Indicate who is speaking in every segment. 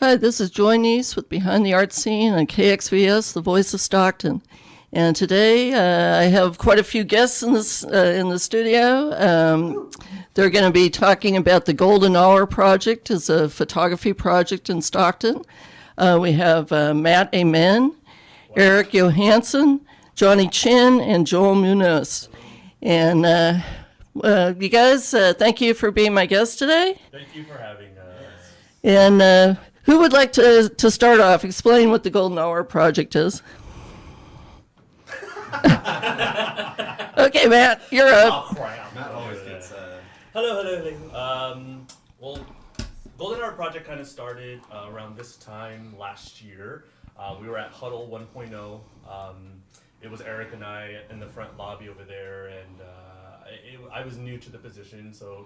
Speaker 1: Hi, this is Neas with Behind the Art Scene on KXVS, the voice of Stockton. And today I have quite a few guests in the studio. They're going to be talking about the Golden Hour Project. It's a photography project in Stockton. We have Matt Amen, Eric Johansson, Johnny Chin, and Joel Munoz. And you guys, thank you for being my guests today.
Speaker 2: Thank you for having us.
Speaker 1: And who would like to start off? Explain what the Golden Hour Project is. Okay, Matt, you're up.
Speaker 2: Oh, crap. Matt always gets... Hello. Well, Golden Hour Project kind of started around this time last year. We were at Huddle 1.0. It was Eric and I in the front lobby over there, and I was new to the position, so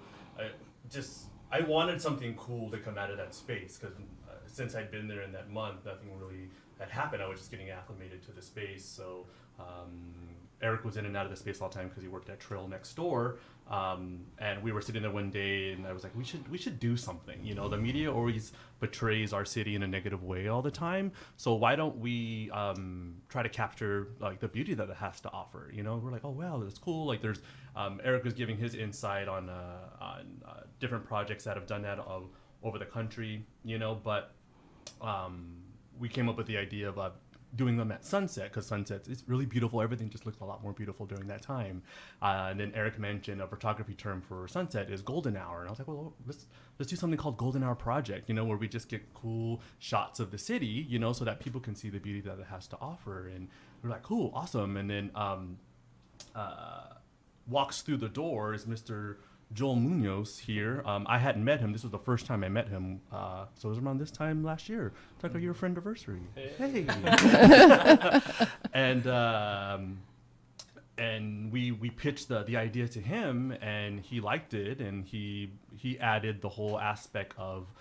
Speaker 2: I wanted something cool to come out of that space, because since I'd been there in that month, nothing really had happened. I was just getting acclimated to the space. So Eric was in and out of the space all the time because he worked at Trill next door. And we were sitting there one day, and I was like, we should do something. You know, the media always portrays our city in a negative way all the time. So why don't we try to capture like the beauty that it has to offer? You know, we're like, oh wow, that's cool. Like there's Eric was giving his insight on different projects that have done that over the country. You know, but we came up with the idea of doing them at sunset, because sunset is really beautiful. Everything just looks a lot more beautiful during that time. And then Eric mentioned a photography term for sunset is golden hour, and I was like, well, let's do something called Golden Hour Project, you know, where we just get cool shots of the city, you know, so that people can see the beauty that it has to offer. And we're like, cool, awesome. And then walks through the door is Mr. Joel Munoz here. I hadn't met him. This was the first time I met him. So it was around this time last year. It's like your friend anniversary. Hey. And we pitched the idea to him, and he liked it, and he added the whole aspect of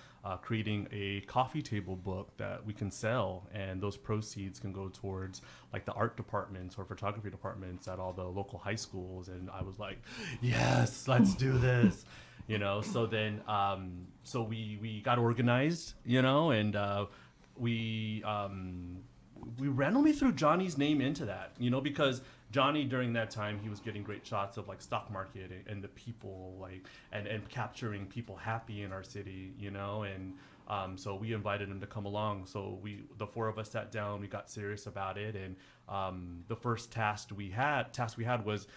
Speaker 2: creating a coffee table book that we can sell, and those proceeds can go towards like the art departments or photography departments at all the local high schools. And I was like, yes, let's do this. So then so we got organized, and we randomly threw Johnny's name into that, because Johnny during that time, he was getting great shots of like stock market and the people, like and capturing people happy in our city, and so we invited him to come along. So the four of us sat down, we got serious about it, and the first task we had was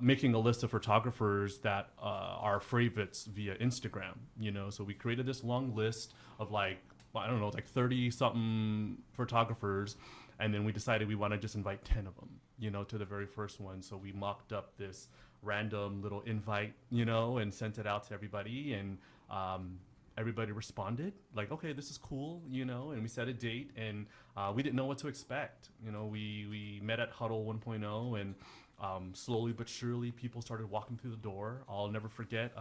Speaker 2: making a list of photographers that are favorites via Instagram. So we created this long list of like 30 something photographers, and then we decided we want to just invite 10 of them, to the very first one. So we mocked up this random little invite, and sent it out to everybody, and everybody responded like, okay, this is cool, and we set a date, and we didn't know what to expect. We met at Huddle 1.0, and slowly but surely people started walking through the door. I'll never forget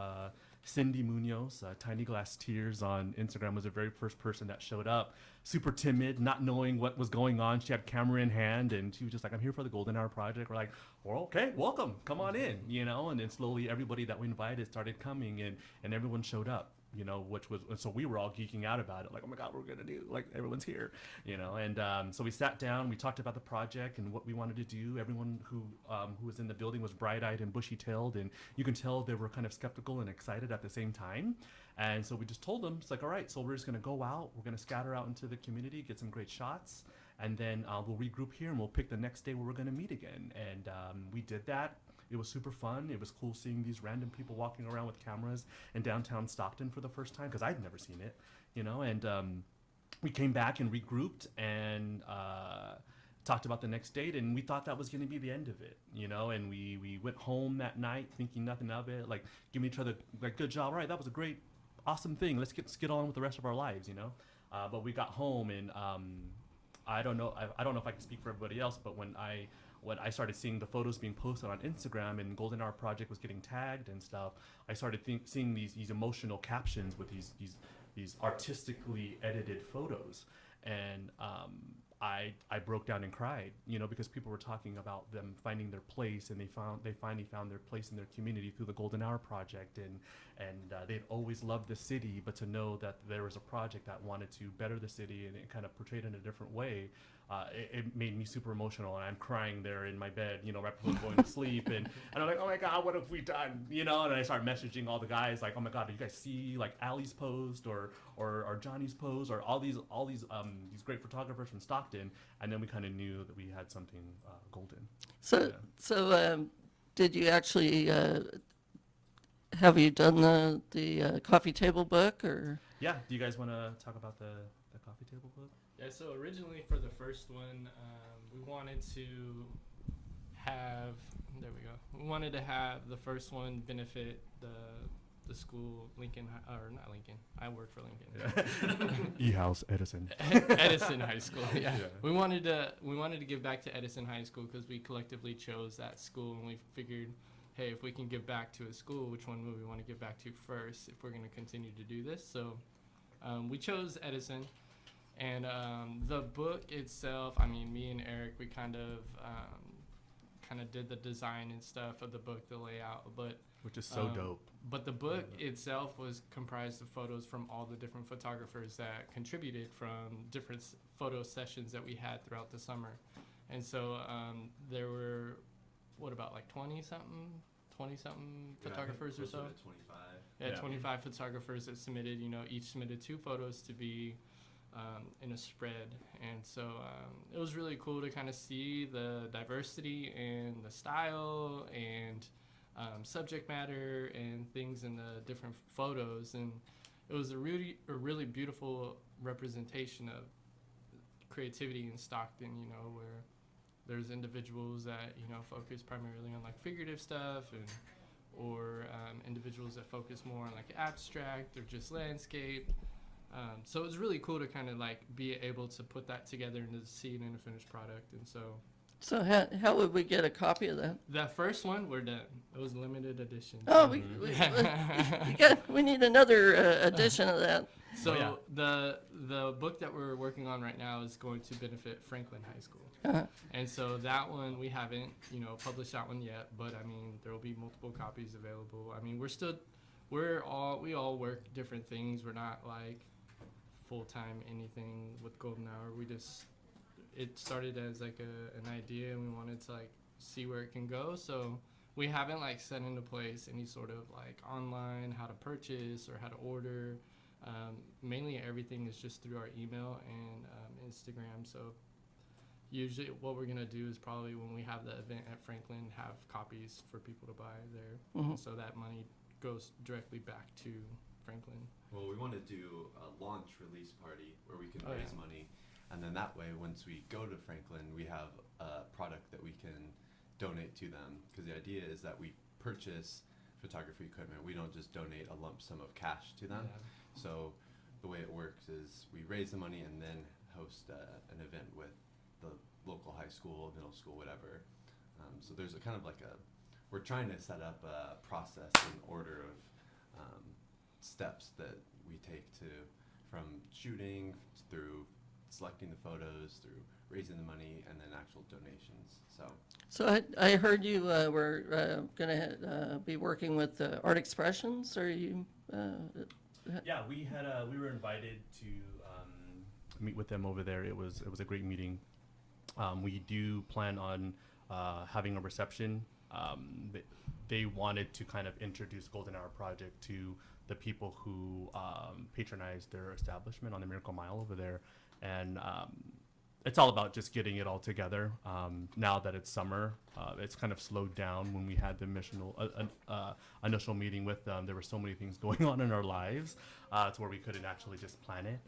Speaker 2: Cindy Munoz, Tiny Glass Tears on Instagram, was the very first person that showed up, super timid, not knowing what was going on. She had camera in hand, and she was just like, I'm here for the Golden Hour Project. We're like, well, okay, welcome, come on in, and then slowly everybody that we invited started coming, and everyone showed up. And so we were all geeking out about it, like, oh my God, what we're gonna do, like everyone's here, and so we sat down, we talked about the project and what we wanted to do. Everyone who was in the building was bright-eyed and bushy-tailed, and you can tell they were kind of skeptical and excited at the same time. And so we just told them, it's like, all right, so we're just gonna go out, we're gonna scatter out into the community, get some great shots, and then we'll regroup here and we'll pick the next day where we're gonna meet again. And we did that. It was super fun. It was cool seeing these random people walking around with cameras in downtown Stockton for the first time, because I'd never seen it, and we came back and regrouped and talked about the next date, and we thought that was going to be the end of it, and we went home that night thinking nothing of it, like giving each other like, good job, all right, that was a great, awesome thing, let's get on with the rest of our lives, but we got home, and I don't know if I can speak for everybody else, but when I started seeing the photos being posted on Instagram and Golden Hour Project was getting tagged and stuff, I started seeing these emotional captions with these artistically edited photos, and I broke down and cried, because people were talking about them finding their place, and they finally found their place in their community through the Golden Hour Project, and they'd always loved the city, but to know that there was a project that wanted to better the city and it kind of portrayed it in a different way, it made me super emotional, and I'm crying there in my bed, right before going to sleep, and I'm like, oh my God, what have we done, and I start messaging all the guys like, oh my God, did you guys see like Allie's post or Johnny's post or all these great photographers from Stockton, and then we kind of knew that we had something golden.
Speaker 1: So did you actually have you done the coffee table book, or?
Speaker 2: Yeah, do you guys want to talk about the coffee table book?
Speaker 3: Yeah, so originally for the first one, we wanted to have the first one benefit the school, Lincoln, or not Lincoln, I work for Lincoln.
Speaker 2: Yeah. E-House, Edison.
Speaker 3: Edison High School, yeah. We wanted to give back to Edison High School because we collectively chose that school, and we figured, hey, if we can give back to a school, which one would we want to give back to first if we're going to continue to do this? So we chose Edison. And the book itself, I mean, me and Eric, we kind of did the design and stuff of the book, the layout, but
Speaker 2: which is so dope.
Speaker 3: But the book itself was comprised of photos from all the different photographers that contributed from different photo sessions that we had throughout the summer. And so there were, what about like 20-something photographers or so?
Speaker 4: 25.
Speaker 3: Yeah, 25 photographers that submitted, each submitted 2 photos to be in a spread, and so it was really cool to kind of see the diversity and the style and subject matter and things in the different photos, and it was a really beautiful representation of creativity in Stockton, where there's individuals that focus primarily on like figurative stuff, or individuals that focus more on like abstract or just landscape. So it was really cool to kind of like be able to put that together and to see it in a finished product. And
Speaker 1: So how would we get a copy of that?
Speaker 3: that first one, we're done. It was limited edition.
Speaker 1: Oh, we need another edition of that.
Speaker 3: So
Speaker 2: yeah.
Speaker 3: the book that we're working on right now is going to benefit Franklin High School.
Speaker 1: Uh-huh.
Speaker 3: And so that one, we haven't, published that one yet, but I mean, there will be multiple copies available. I mean, we all work different things. We're not like full-time anything with Golden Hour. It started as like an idea, and we wanted to like see where it can go. So we haven't like set into place any sort of like online, how to purchase or how to order. Mainly everything is just through our email and Instagram. So usually what we're going to do is probably when we have the event at Franklin, have copies for people to buy there.
Speaker 1: Mhm.
Speaker 3: So that money goes directly back to Franklin.
Speaker 4: Well, we want to do a launch release party where we can raise money. And then that way, once we go to Franklin, we have a product that we can donate to them. Because the idea is that we purchase photography equipment. We don't just donate a lump sum of cash to them.
Speaker 3: Yeah.
Speaker 4: So the way it works is we raise the money and then host an event with the local high school, middle school, whatever. So there's a kind of like we're trying to set up a process in order of steps that we take from shooting through selecting the photos, through raising the money, and then actual donations.
Speaker 1: So I heard you were going to be working with Art Expressions. Are you?
Speaker 2: Yeah, we were invited to meet with them over there. It was a great meeting. We do plan on having a reception. They wanted to kind of introduce Golden Hour Project to the people who patronize their establishment on the Miracle Mile over there, and it's all about just getting it all together. Now that it's summer, it's kind of slowed down. When we had the initial meeting with them, there were so many things going on in our lives to where we couldn't actually just plan it.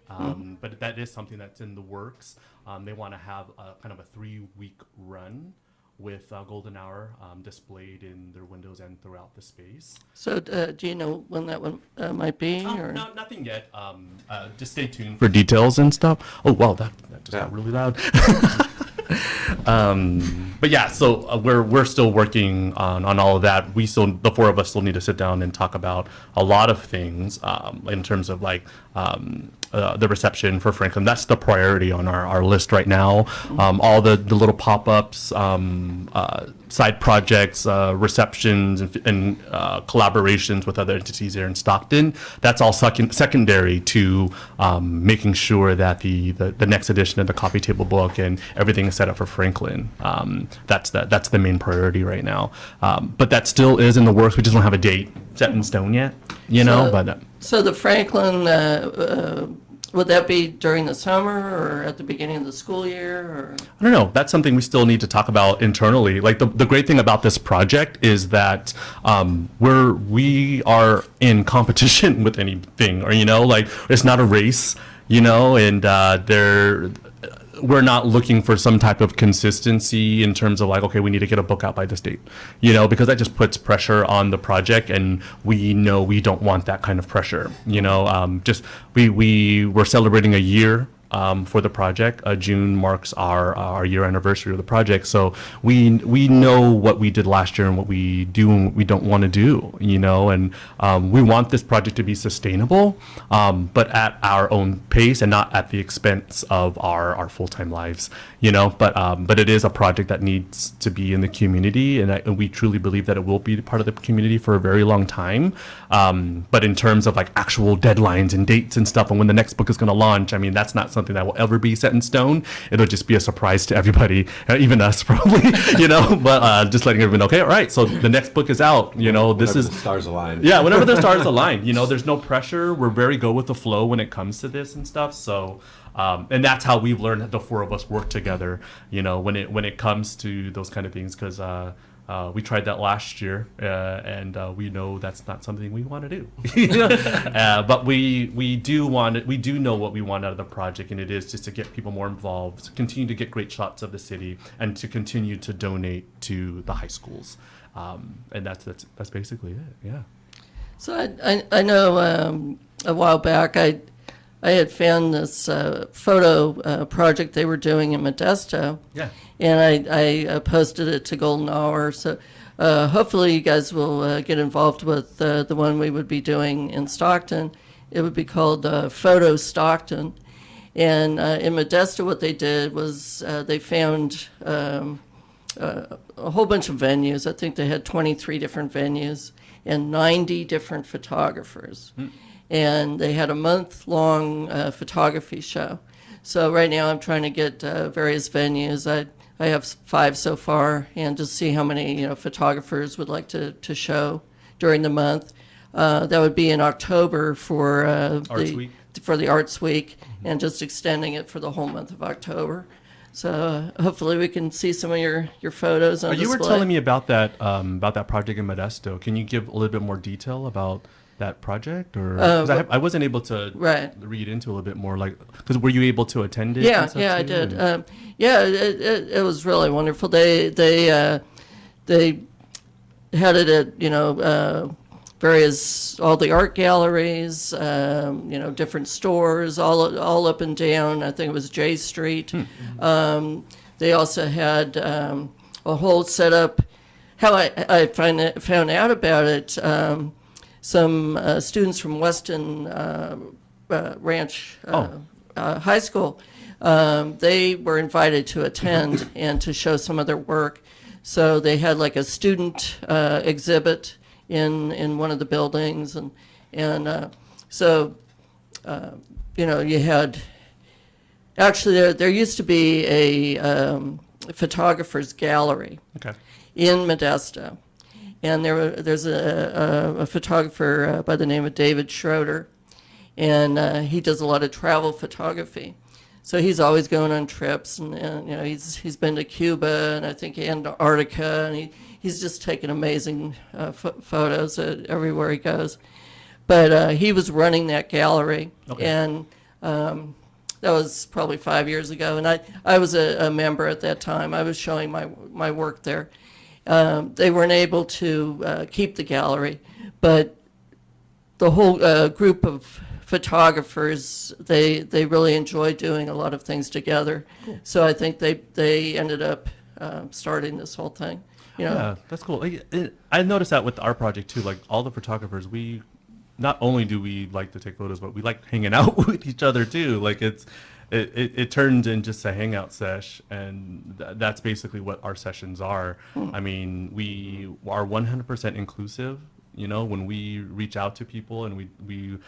Speaker 2: But that is something that's in the works. They want to have kind of a 3-week run with Golden Hour displayed in their windows and throughout the space.
Speaker 1: So do you know when that one might be? Or?
Speaker 2: No, nothing yet. Just stay tuned for details and stuff. Oh, wow, that just got really loud. But yeah, so we're still working on all of that. The four of us still need to sit down and talk about a lot of things in terms of like the reception for Franklin. That's the priority on our list right now. All the little pop-ups, side projects, receptions, and collaborations with other entities there in Stockton. That's all secondary to making sure that the next edition of the coffee table book and everything is set up for Franklin. That's the main priority right now. But that still is in the works. We just don't have a date set in stone yet,
Speaker 1: So the Franklin, would that be during the summer or at the beginning of the school year? Or?
Speaker 2: I don't know. That's something we still need to talk about internally. Like the great thing about this project is that we are in competition with anything, or like it's not a race, and we're not looking for some type of consistency in terms of like, okay, we need to get a book out by this date, because that just puts pressure on the project, and we know we don't want that kind of pressure. We're celebrating a year for the project. June marks our year anniversary of the project, so we know what we did last year and what we do and what we don't want to do, and we want this project to be sustainable, but at our own pace and not at the expense of our full-time lives, but it is a project that needs to be in the community, and we truly believe that it will be part of the community for a very long time, but in terms of like actual deadlines and dates and stuff and when the next book is going to launch, I mean, that's not something that will ever be set in stone. It'll just be a surprise to everybody, even us probably, but just letting everyone know, okay, all right, so the next book is out, this is
Speaker 4: the stars align.
Speaker 2: Yeah, whenever the stars align, there's no pressure. We're very go with the flow when it comes to this and stuff. So, and that's how we've learned the four of us work together, when it comes to those kind of things, because we tried that last year, and we know that's not something we want to do. But we do know what we want out of the project, and it is just to get people more involved, to continue to get great shots of the city, and to continue to donate to the high schools. And that's basically it. Yeah.
Speaker 1: So I know a while back I had found this photo project they were doing in Modesto.
Speaker 2: Yeah.
Speaker 1: And I posted it to Golden Hour. So hopefully you guys will get involved with the one we would be doing in Stockton. it would be called Photo Stockton. And in Modesto, what they did was they found a whole bunch of venues. I think they had 23 different venues and 90 different photographers. And they had a month-long photography show. So right now I'm trying to get various venues. I have 5 so far, and just see how many photographers would like to show during the month. That would be in October for the Arts Week, and just extending it for the whole month of October. So hopefully we can see some of your photos on display.
Speaker 5: You were telling me about that project in Modesto. Can you give a little bit more detail about that project, or 'cause I wasn't able to read into a little bit more, like, because were you able to attend it?
Speaker 1: Yeah, I did. It was really wonderful. They had it at all the art galleries, different stores, all up and down. I think it was J Street. They also had a whole setup. How I found out about it. Some students from Weston Ranch High School, they were invited to attend and to show some of their work. So they had like a student exhibit in one of the buildings, and so you had actually there used to be a photographer's gallery in Modesto. And there's a photographer by the name of David Schroeder, and he does a lot of travel photography. So he's always going on trips, and he's been to Cuba and I think Antarctica, and he's just taking amazing photos everywhere he goes. But he was running that gallery, and that was probably 5 years ago, and I was a member at that time. I was showing my work there. They weren't able to keep the gallery, but the whole group of photographers, they really enjoy doing a lot of things together. Cool. So I think they ended up starting this whole thing.
Speaker 5: Yeah, that's cool. I noticed that with our project too. Like, all the photographers, we not only do we like to take photos, but we like hanging out with each other too. Like, it turns in just a hangout sesh, and that's basically what our sessions are. I mean, we are 100% inclusive. When we reach out to people and we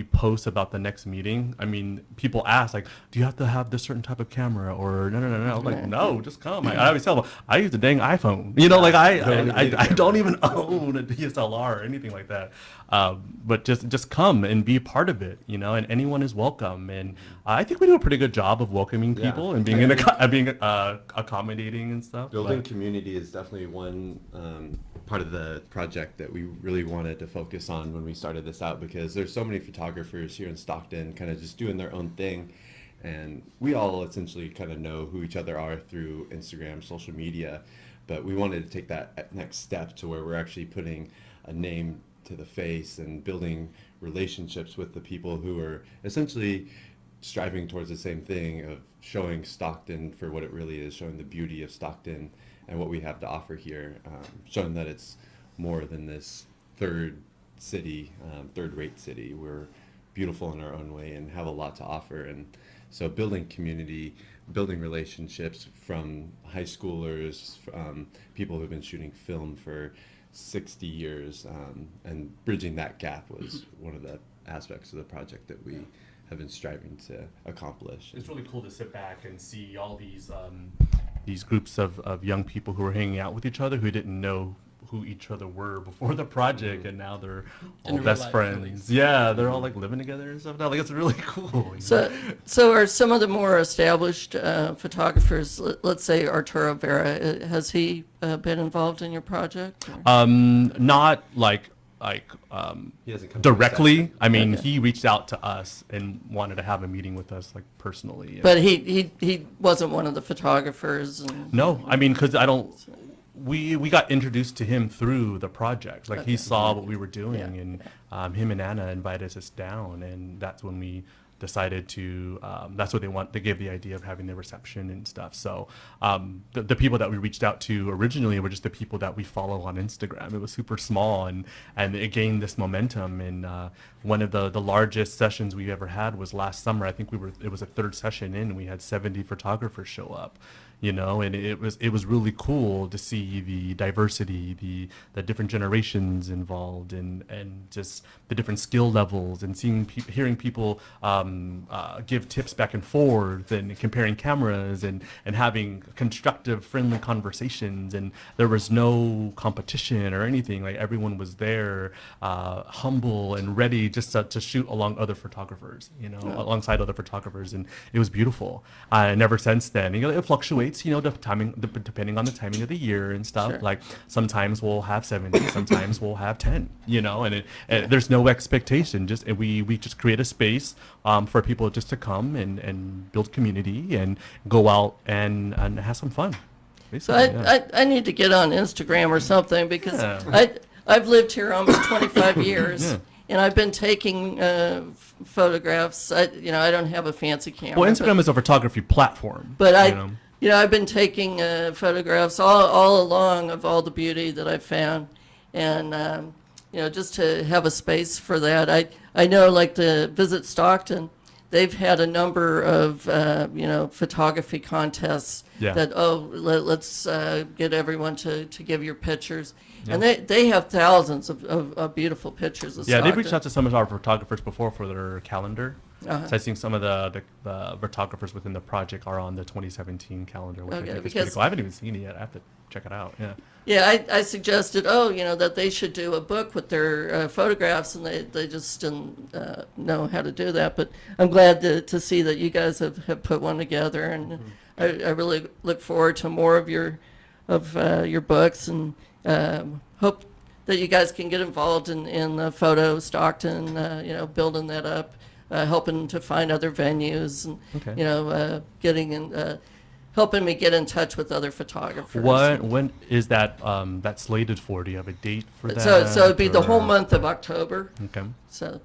Speaker 5: post about the next meeting, I mean, people ask, like, do you have to have this certain type of camera, or no. I'm like, no, just come. I always tell them, I use the dang iPhone. Like, I don't even own a DSLR or anything like that. But just come and be a part of it, and anyone is welcome. And I think we do a pretty good job of welcoming people and being accommodating and stuff.
Speaker 4: Building community is definitely one part of the project that we really wanted to focus on when we started this out, because there's so many photographers here in Stockton kind of just doing their own thing, and we all essentially kind of know who each other are through Instagram, social media, but we wanted to take that next step to where we're actually putting a name to the face and building relationships with the people who are essentially striving towards the same thing of showing Stockton for what it really is, showing the beauty of Stockton and what we have to offer here, showing that it's more than this third-rate city. We're beautiful in our own way and have a lot to offer. And so building community, building relationships from high schoolers, people who've been shooting film for 60 years, and bridging that gap was one of the aspects of the project that we have been striving to accomplish.
Speaker 5: It's really cool to sit back and see all these groups of young people who are hanging out with each other, who didn't know who each other were before the project, and now they're all best friends. Yeah, they're all like living together and stuff now. Like, it's really cool.
Speaker 1: So are some of the more established photographers, let's say Arturo Vera, has he been involved in your project?
Speaker 5: Not like
Speaker 4: He hasn't come
Speaker 5: directly. I mean, he reached out to us and wanted to have a meeting with us, like, personally.
Speaker 1: But he wasn't one of the photographers.
Speaker 5: No, I mean, because we got introduced to him through the project. Like, he saw what we were doing, and him and Anna invited us down, and that's when we decided to, that's what they want. They gave the idea of having the reception and stuff. So the people that we reached out to originally were just the people that we follow on Instagram. It was super small, and it gained this momentum. And one of the largest sessions we ever had was last summer. I think it was a third session in, and we had 70 photographers show up. And it was really cool to see the diversity, the different generations involved, and just the different skill levels, and hearing people give tips back and forth, and comparing cameras, and having constructive, friendly conversations. And there was no competition or anything. Like, everyone was there, humble and ready just to shoot along other photographers, alongside other photographers, and it was beautiful. And ever since then, it fluctuates. Depending on the timing of the year and stuff.
Speaker 1: Sure.
Speaker 5: Like, sometimes we'll have 70, sometimes we'll have 10. And there's no expectation. We just create a space for people just to come and build community and go out and have some fun.
Speaker 1: So I need to get on Instagram or something, because I've lived here almost 25 years.
Speaker 5: Yeah.
Speaker 1: And I've been taking photographs. I don't have a fancy camera.
Speaker 5: Well, Instagram is a photography platform.
Speaker 1: But I've been taking photographs all along of all the beauty that I've found, and just to have a space for that. I know, like, the Visit Stockton, they've had a number of photography contests.
Speaker 5: Yeah.
Speaker 1: That let's get everyone to give your pictures. Yeah. And they have thousands of beautiful pictures of Stockton.
Speaker 5: They've reached out to some of our photographers before for their calendar.
Speaker 1: Uh-huh.
Speaker 5: So I think some of the photographers within the project are on the 2017 calendar, which I think is pretty
Speaker 1: because
Speaker 5: cool. I haven't even seen it yet. I have to check it out. Yeah.
Speaker 1: Yeah, I suggested, that they should do a book with their photographs, and they just didn't know how to do that. But I'm glad to see that you guys have put one together, and I really look forward to more of your books, and hope that you guys can get involved in the photo Stockton, building that up, helping to find other venues, and getting in. Helping me get in touch with other photographers.
Speaker 5: When is that slated for? Do you have a date for that?
Speaker 1: So it'd be the whole month of October.
Speaker 5: Okay.
Speaker 1: So,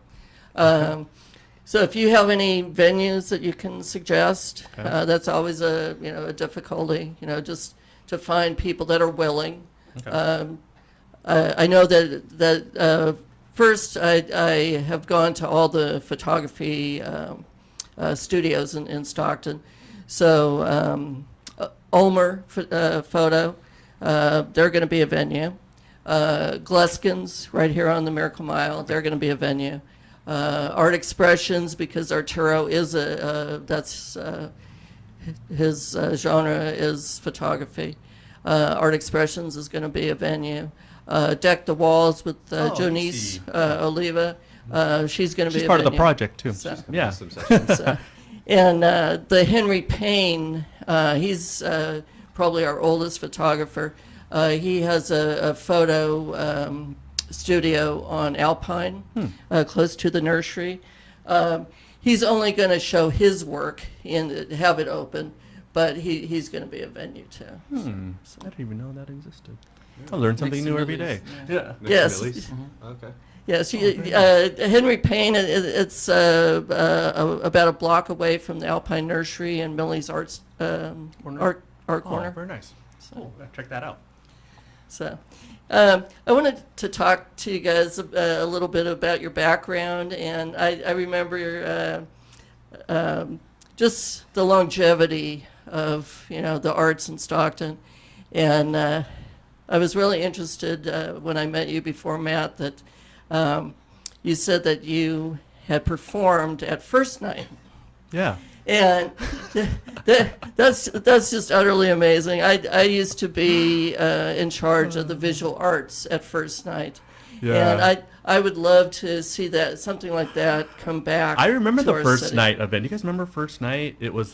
Speaker 1: so if you have any venues that you can suggest, that's always a difficulty. Just to find people that are willing.
Speaker 5: Okay.
Speaker 1: I know that first I have gone to all the photography studios in Stockton. So Ulmer Photo, they're going to be a venue. Gluskin's right here on the Miracle Mile, they're going to be a venue. Art Expressions, because Arturo is that's his genre is photography. Art Expressions is going to be a venue. Deck the Walls with Jonice Oliva. She's going to be
Speaker 5: She's
Speaker 1: a
Speaker 5: part
Speaker 1: venue.
Speaker 5: of the project too.
Speaker 1: So,
Speaker 5: Yeah.
Speaker 4: Some sessions.
Speaker 1: and the Henry Payne, he's probably our oldest photographer. He has a photo studio on Alpine, close to the nursery. He's only going to show his work and have it open, but he's going to be a venue too.
Speaker 5: I didn't even know that existed. I learn something new every day. Yeah.
Speaker 1: Yes.
Speaker 4: Okay.
Speaker 1: Yes, Henry Payne, it's about a block away from the Alpine Nursery and Millie's Art Corner.
Speaker 5: Oh, very nice. Cool. Check that out.
Speaker 1: So, I wanted to talk to you guys a little bit about your background, and I remember just the longevity of the arts in Stockton, and I was really interested when I met you before, Matt, that you said that you had performed at First Night.
Speaker 5: Yeah.
Speaker 1: And that's just utterly amazing. I used to be in charge of the visual arts at First Night.
Speaker 5: Yeah.
Speaker 1: And I would love to see that something like that come back.
Speaker 5: I remember
Speaker 1: to
Speaker 5: the
Speaker 1: our
Speaker 5: First
Speaker 1: city.
Speaker 5: Night event. You guys remember First Night? It was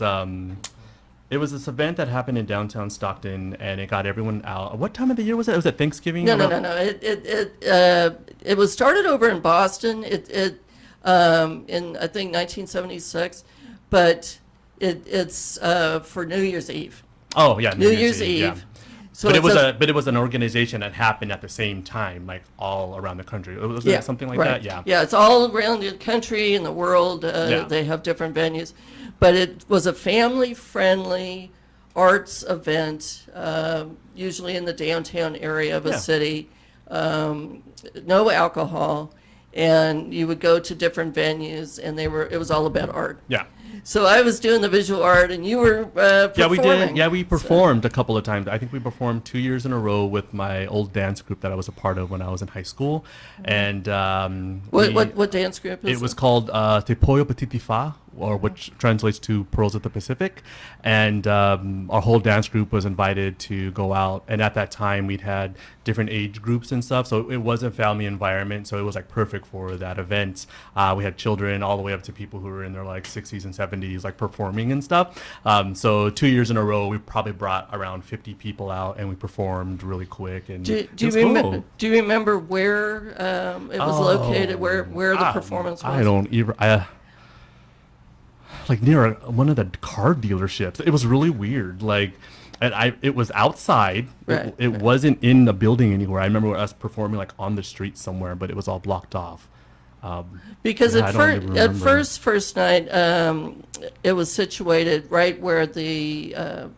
Speaker 5: this event that happened in downtown Stockton, and it got everyone out. What time of the year was it? Was it Thanksgiving?
Speaker 1: No. It was started over in Boston. It in I think 1976, but it's for New Year's Eve.
Speaker 5: Oh yeah,
Speaker 1: New Year's Eve.
Speaker 5: Yeah.
Speaker 1: So
Speaker 5: but
Speaker 1: it's
Speaker 5: it was an organization that happened at the same time, like all around the country. Was
Speaker 1: yeah,
Speaker 5: it something like
Speaker 1: right.
Speaker 5: that? Yeah.
Speaker 1: Yeah, it's all around the country and the world.
Speaker 5: Yeah.
Speaker 1: They have different venues. But it was a family-friendly arts event, usually in the downtown area of a
Speaker 5: Yeah.
Speaker 1: city. No alcohol. And you would go to different venues, and it was all about art.
Speaker 5: Yeah.
Speaker 1: So I was doing the visual art, and you were performing.
Speaker 5: Yeah, we did. Yeah, we
Speaker 1: So-
Speaker 5: performed a couple of times. I think we performed 2 years in a row with my old dance group that I was a part of when I was in high school. And
Speaker 1: What dance group is
Speaker 5: it was called Te Poyo Petiti Fa, or which translates to Pearls of the Pacific. And our whole dance group was invited to go out. And at that time, we'd had different age groups and stuff. So it was a family environment. So it was like perfect for that event. We had children all the way up to people who were in their like 60s and 70s, like performing and stuff. So 2 years in a row, we probably brought around 50 people out and we performed really quick. And
Speaker 1: Do
Speaker 5: it
Speaker 1: you
Speaker 5: was
Speaker 1: remember?
Speaker 5: cool.
Speaker 1: Do you remember where it was located? Where the performance was?
Speaker 5: I don't even. Like near one of the car dealerships. It was really weird. Like, and it was outside.
Speaker 1: Right,
Speaker 5: It
Speaker 1: right.
Speaker 5: wasn't in the building anywhere. I remember us performing like on the street somewhere, but it was all blocked off.
Speaker 1: Because
Speaker 5: Yeah, I don't even
Speaker 1: at
Speaker 5: remember.
Speaker 1: first night, it was situated right where the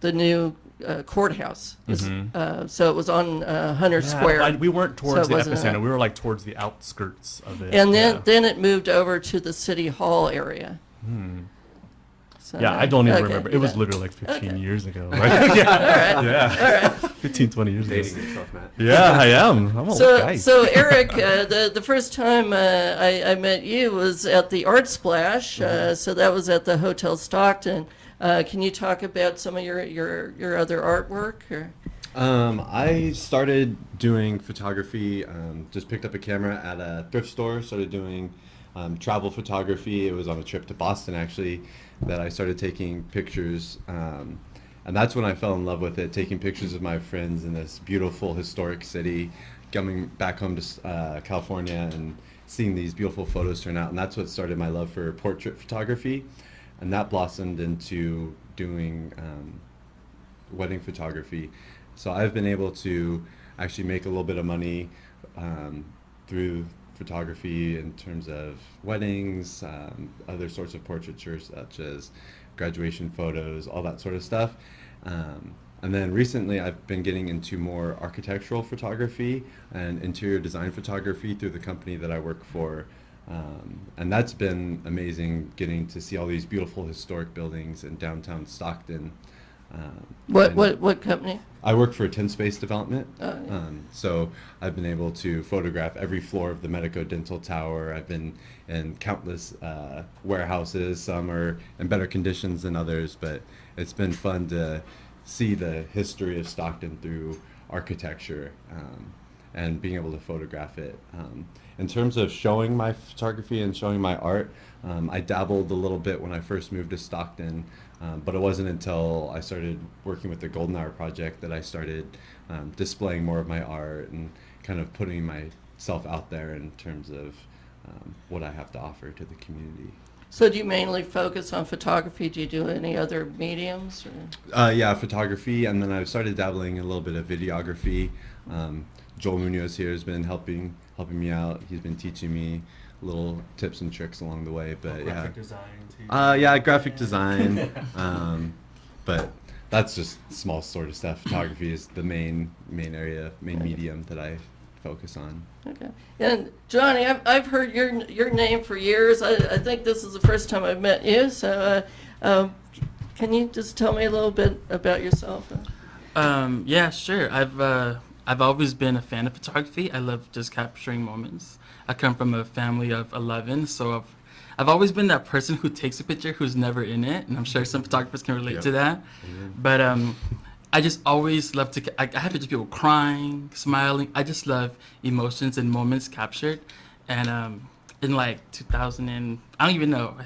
Speaker 1: new courthouse is. So it was on Hunter
Speaker 5: Mm-hmm. Yeah,
Speaker 1: Square.
Speaker 5: we weren't
Speaker 1: So
Speaker 5: towards
Speaker 1: it
Speaker 5: the
Speaker 1: wasn't
Speaker 5: epicenter. We were like towards the outskirts of it.
Speaker 1: and then
Speaker 5: yeah.
Speaker 1: then it moved over to the city hall area. So,
Speaker 5: Yeah, I don't even
Speaker 1: okay,
Speaker 5: remember. It was
Speaker 1: yeah.
Speaker 5: literally like 15
Speaker 1: Okay.
Speaker 5: years ago. Right? yeah, yeah. 15, 20 years
Speaker 4: Dating
Speaker 5: ago.
Speaker 4: yourself, Matt.
Speaker 5: Yeah, I am. I'm an old guy.
Speaker 1: So Eric, the first time I met you was at the Art Splash. So that was at the Hotel Stockton. Can you talk about some of your other artwork? Or?
Speaker 4: I started doing photography, just picked up a camera at a thrift store, started doing travel photography. It was on a trip to Boston, actually, that I started taking pictures. And that's when I fell in love with it, taking pictures of my friends in this beautiful historic city, coming back home to California and seeing these beautiful photos turn out. And that's what started my love for portrait photography. And that blossomed into doing wedding photography. So I've been able to actually make a little bit of money through photography in terms of weddings, other sorts of portraiture such as graduation photos, all that sort of stuff. And then recently I've been getting into more architectural photography and interior design photography through the company that I work for. And that's been amazing, getting to see all these beautiful historic buildings in downtown Stockton. And
Speaker 1: What company?
Speaker 4: I work for 10 Space Development.
Speaker 1: Oh, yeah.
Speaker 4: So I've been able to photograph every floor of the Medico-Dental Tower. I've been in countless warehouses. Some are in better conditions than others, but it's been fun to see the history of Stockton through architecture and being able to photograph it. In terms of showing my photography and showing my art, I dabbled a little bit when I first moved to Stockton, but it wasn't until I started working with the Golden Hour Project that I started displaying more of my art and kind of putting myself out there in terms of what I have to offer to the community.
Speaker 1: So do you mainly focus on photography? Do you do any other mediums? Or?
Speaker 4: Yeah, photography, and then I've started dabbling in a little bit of videography. Joel Munoz here has been helping me out. He's been teaching me little tips and tricks along the way. But
Speaker 2: Graphic design too.
Speaker 4: yeah, graphic design. But that's just small sort of stuff. Photography is the main medium that I focus on.
Speaker 1: Okay. And Johnny, I've heard your name for years. I think this is the first time I've met you. So can you just tell me a little bit about yourself?
Speaker 6: Yeah, sure. I've always been a fan of photography. I love just capturing moments. I come from a family of 11, so I've always been that person who takes a picture who's never in it, and I'm sure some photographers can relate to that. But I just always love to. I have pictures of people crying, smiling. I just love emotions and moments captured. And in like 2000, and I don't even know.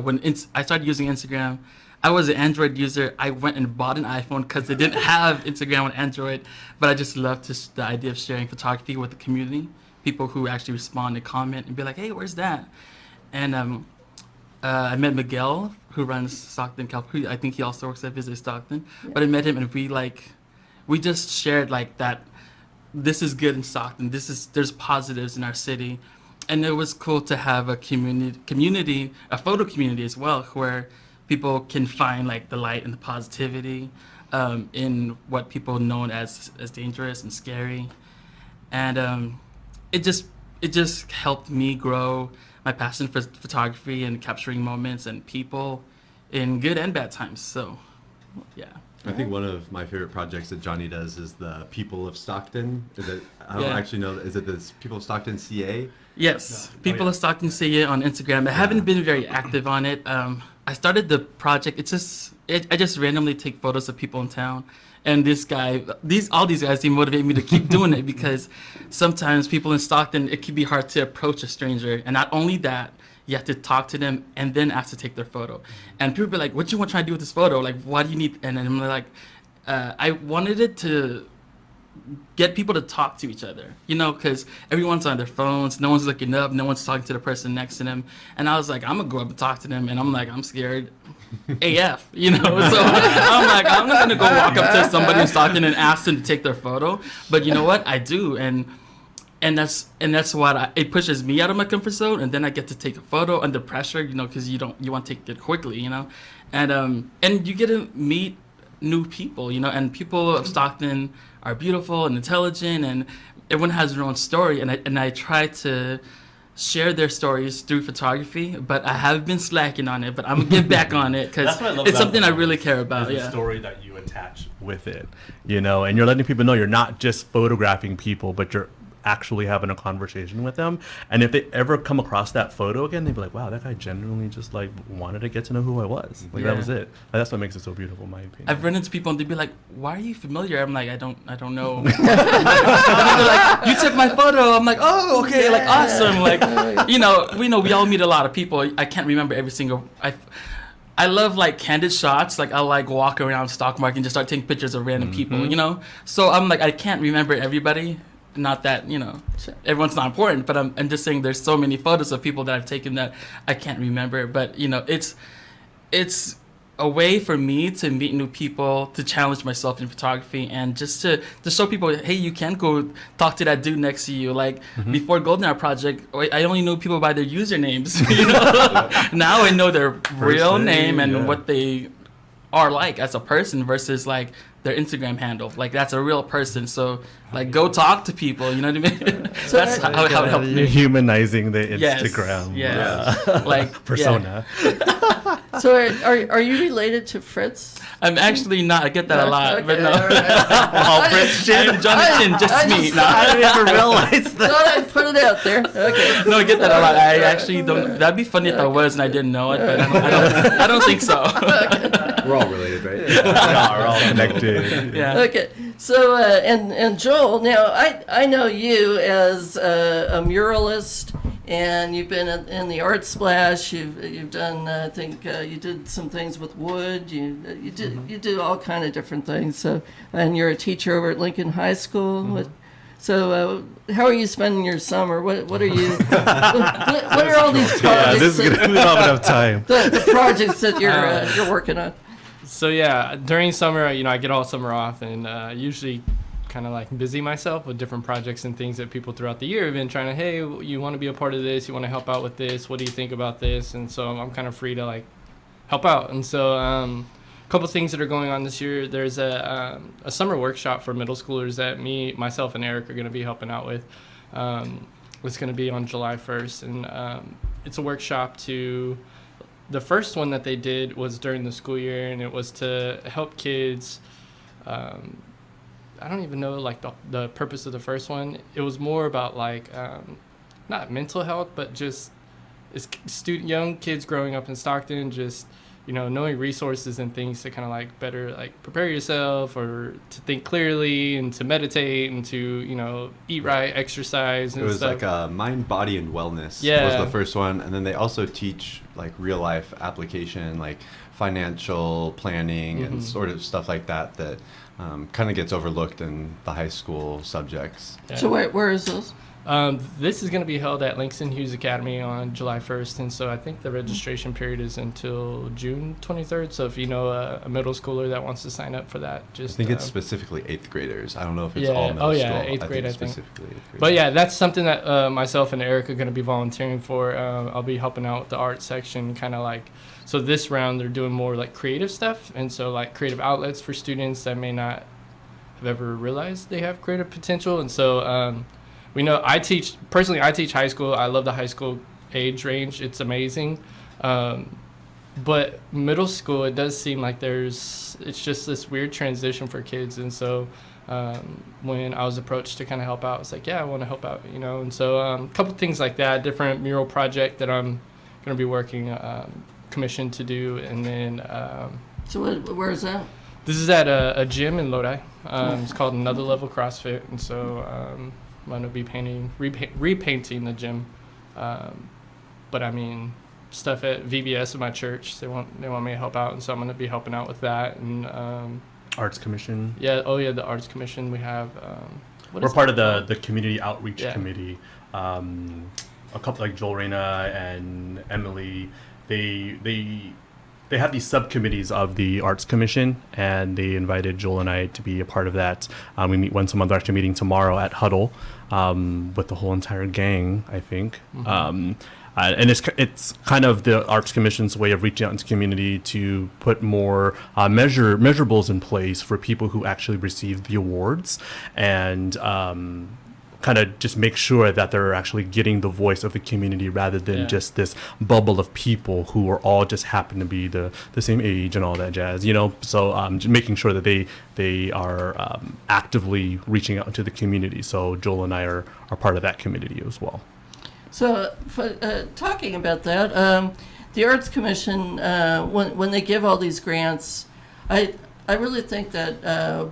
Speaker 6: When I started using Instagram, I was an Android user. I went and bought an iPhone because they didn't have Instagram on Android. But I just love the idea of sharing photography with the community, people who actually respond and comment and be like, "Hey, where's that?" And I met Miguel, who runs Stockton, California. I think he also works at Visit Stockton. But I met him and we just shared like that. This is good in Stockton. There's positives in our city, and it was cool to have a community, a photo community as well, where people can find like the light and the positivity in what people know as dangerous and scary, and it just helped me grow my passion for photography and capturing moments and people in good and bad times. So, yeah.
Speaker 4: I think one of my favorite projects that Johnny does is the People of Stockton. Is it? I don't
Speaker 6: Yeah.
Speaker 4: actually know. Is it the People of Stockton CA?
Speaker 6: Yes,
Speaker 5: No.
Speaker 6: people
Speaker 5: yeah.
Speaker 6: of Stockton see it on Instagram. I haven't been very active on it. I started the project. I just randomly take photos of people in town, and all these guys, they motivate me to keep doing it because sometimes people in Stockton, it can be hard to approach a stranger, and not only that, you have to talk to them and then ask to take their photo. And people be like, "What you want to try to do with this photo? Like, why do you need?" And I'm like, I wanted it to get people to talk to each other, because everyone's on their phones, no one's looking up, no one's talking to the person next to them. And I was like, I'm gonna go up and talk to them, and I'm scared AF, so I'm like, I'm not gonna go walk up to somebody in Stockton and ask them to take their photo, but you know what, I do, and that's what it pushes me out of my comfort zone, and then I get to take a photo under pressure, because you want to take it quickly, and you get to meet new people, and people of Stockton are beautiful and intelligent, and everyone has their own story, and I try to share their stories through photography, but I have been slacking on it, but I'm gonna get back on it because
Speaker 5: That's what I love
Speaker 6: it's
Speaker 5: about
Speaker 6: something I
Speaker 5: photos,
Speaker 6: really care about.
Speaker 5: is
Speaker 6: Yeah.
Speaker 5: the story that you attach with it, and you're letting people know you're not just photographing people, but you're actually having a conversation with them. And if they ever come across that photo again, they'd be like, wow, that guy genuinely just like wanted to get to know who I was. Like that was it. That's what makes it so beautiful, in my opinion.
Speaker 6: I've run into people and they'd be like, "Why are you familiar?" I'm like, I don't know. And they're like, "You took my photo." I'm like, "Oh, okay, like awesome." Like, we all meet a lot of people. I can't remember every single. I love like candid shots. Like I'll like walk around stock market and just start taking pictures of random people. So I'm like, I can't remember everybody. Not that everyone's not important, but I'm just saying there's so many photos of people that I've taken that I can't remember. But it's a way for me to meet new people, to challenge myself in photography, and just to show people, hey, you can go talk to that dude next to you. Like before Golden Hour Project, I only knew people by their usernames. Now I know their real name and what they are like as a person versus like their Instagram handle. Like that's a real person. So like go talk to people, you know what I mean? So that's how it helped
Speaker 5: You're
Speaker 6: me.
Speaker 5: humanizing the
Speaker 6: Yes,
Speaker 5: Instagram
Speaker 6: yes. Like
Speaker 5: persona.
Speaker 1: So are you related to Fritz?
Speaker 6: I'm actually not. I get that a lot,
Speaker 1: Okay,
Speaker 6: but no.
Speaker 1: all right.
Speaker 6: I'm Jonathan, just me. No.
Speaker 5: I didn't ever realize that.
Speaker 1: Thought I'd put it out there. Okay.
Speaker 6: No, I get that a lot. I actually don't. That'd be funny if I was and I didn't know it, but I don't think so.
Speaker 4: We're all related, right?
Speaker 5: Yeah, we're all connected.
Speaker 6: Yeah.
Speaker 1: Okay. So and Joel, now I know you as a muralist, and you've been in the Art Splash. You've done I think you did some things with wood. You do all kind of different things. So and you're a teacher over at Lincoln High School. So how are you spending your summer? What are you? what are all these projects?
Speaker 5: Yeah, this is gonna we don't have enough time.
Speaker 1: the projects that you're working on.
Speaker 3: So yeah, during summer, I get all summer off, and usually kind of like busy myself with different projects and things that people throughout the year have been trying to, hey, you want to be a part of this, you want to help out with this, what do you think about this? And so I'm kind of free to like help out. And so a couple things that are going on this year, there's a summer workshop for middle schoolers that myself and Eric are going to be helping out with. It's going to be on July 1st, and it's a workshop the first one that they did was during the school year, and it was to help kids. I don't even know like the purpose of the first one. It was more about like not mental health, but just young kids growing up in Stockton, just knowing resources and things to kind of like better like prepare yourself or to think clearly and to meditate and to eat right, exercise and
Speaker 4: It was
Speaker 3: stuff.
Speaker 4: like a mind, body, and wellness
Speaker 3: Yeah.
Speaker 4: was the first one, and then they also teach like real life application, like financial planning and sort of stuff like that kind of gets overlooked in the high school subjects.
Speaker 3: Yeah.
Speaker 1: So where is this?
Speaker 3: This is going to be held at Langston Hughes Academy on July 1st, and so I think the registration period is until June 23rd. So if you know a middle schooler that wants to sign up for that,
Speaker 4: I
Speaker 3: just
Speaker 4: think it's specifically 8th graders. I don't know if it's
Speaker 3: Yeah.
Speaker 4: all middle
Speaker 3: Oh, yeah,
Speaker 4: school.
Speaker 3: 8th grade, I think.
Speaker 4: Specifically 8th grade.
Speaker 3: But yeah, that's something that myself and Eric are going to be volunteering for. I'll be helping out with the art section, kind of like. So this round they're doing more like creative stuff, and so like creative outlets for students that may not have ever realized they have creative potential, and so. We know I teach high school. I love the high school age range. It's amazing. But middle school, it does seem like it's just this weird transition for kids. And so when I was approached to kind of help out, I was like, yeah, I want to help out, you know. And so a couple things like that, different mural project that I'm going to be working commissioned to do. And then
Speaker 1: So where is that?
Speaker 3: this is at a gym in Lodi. It's called Another Level CrossFit. And so I'm going to be repainting the gym. But I mean, stuff at VBS of my church, they want me to help out, and so I'm going to be helping out with that. And
Speaker 5: Arts Commission.
Speaker 3: the Arts Commission we have.
Speaker 5: We're part of the community outreach
Speaker 3: Yeah.
Speaker 5: committee. A couple like Joel Reyna and Emily, they have these subcommittees of the Arts Commission, and they invited Joel and I to be a part of that. We meet once a month. We're actually meeting tomorrow at Huddle with the whole entire gang, I think.
Speaker 3: Mm-hmm.
Speaker 5: And it's kind of the Arts Commission's way of reaching out into the community to put more measurables in place for people who actually receive the awards, and kind of just make sure that they're actually getting the voice of the community rather than just this bubble of people who are all just happen to be the same age and all that jazz, you know. So just making sure that they are actively reaching out to the community. So Joel and I are part of that community as well.
Speaker 1: So, talking about that, the Arts Commission, when they give all these grants, I really think that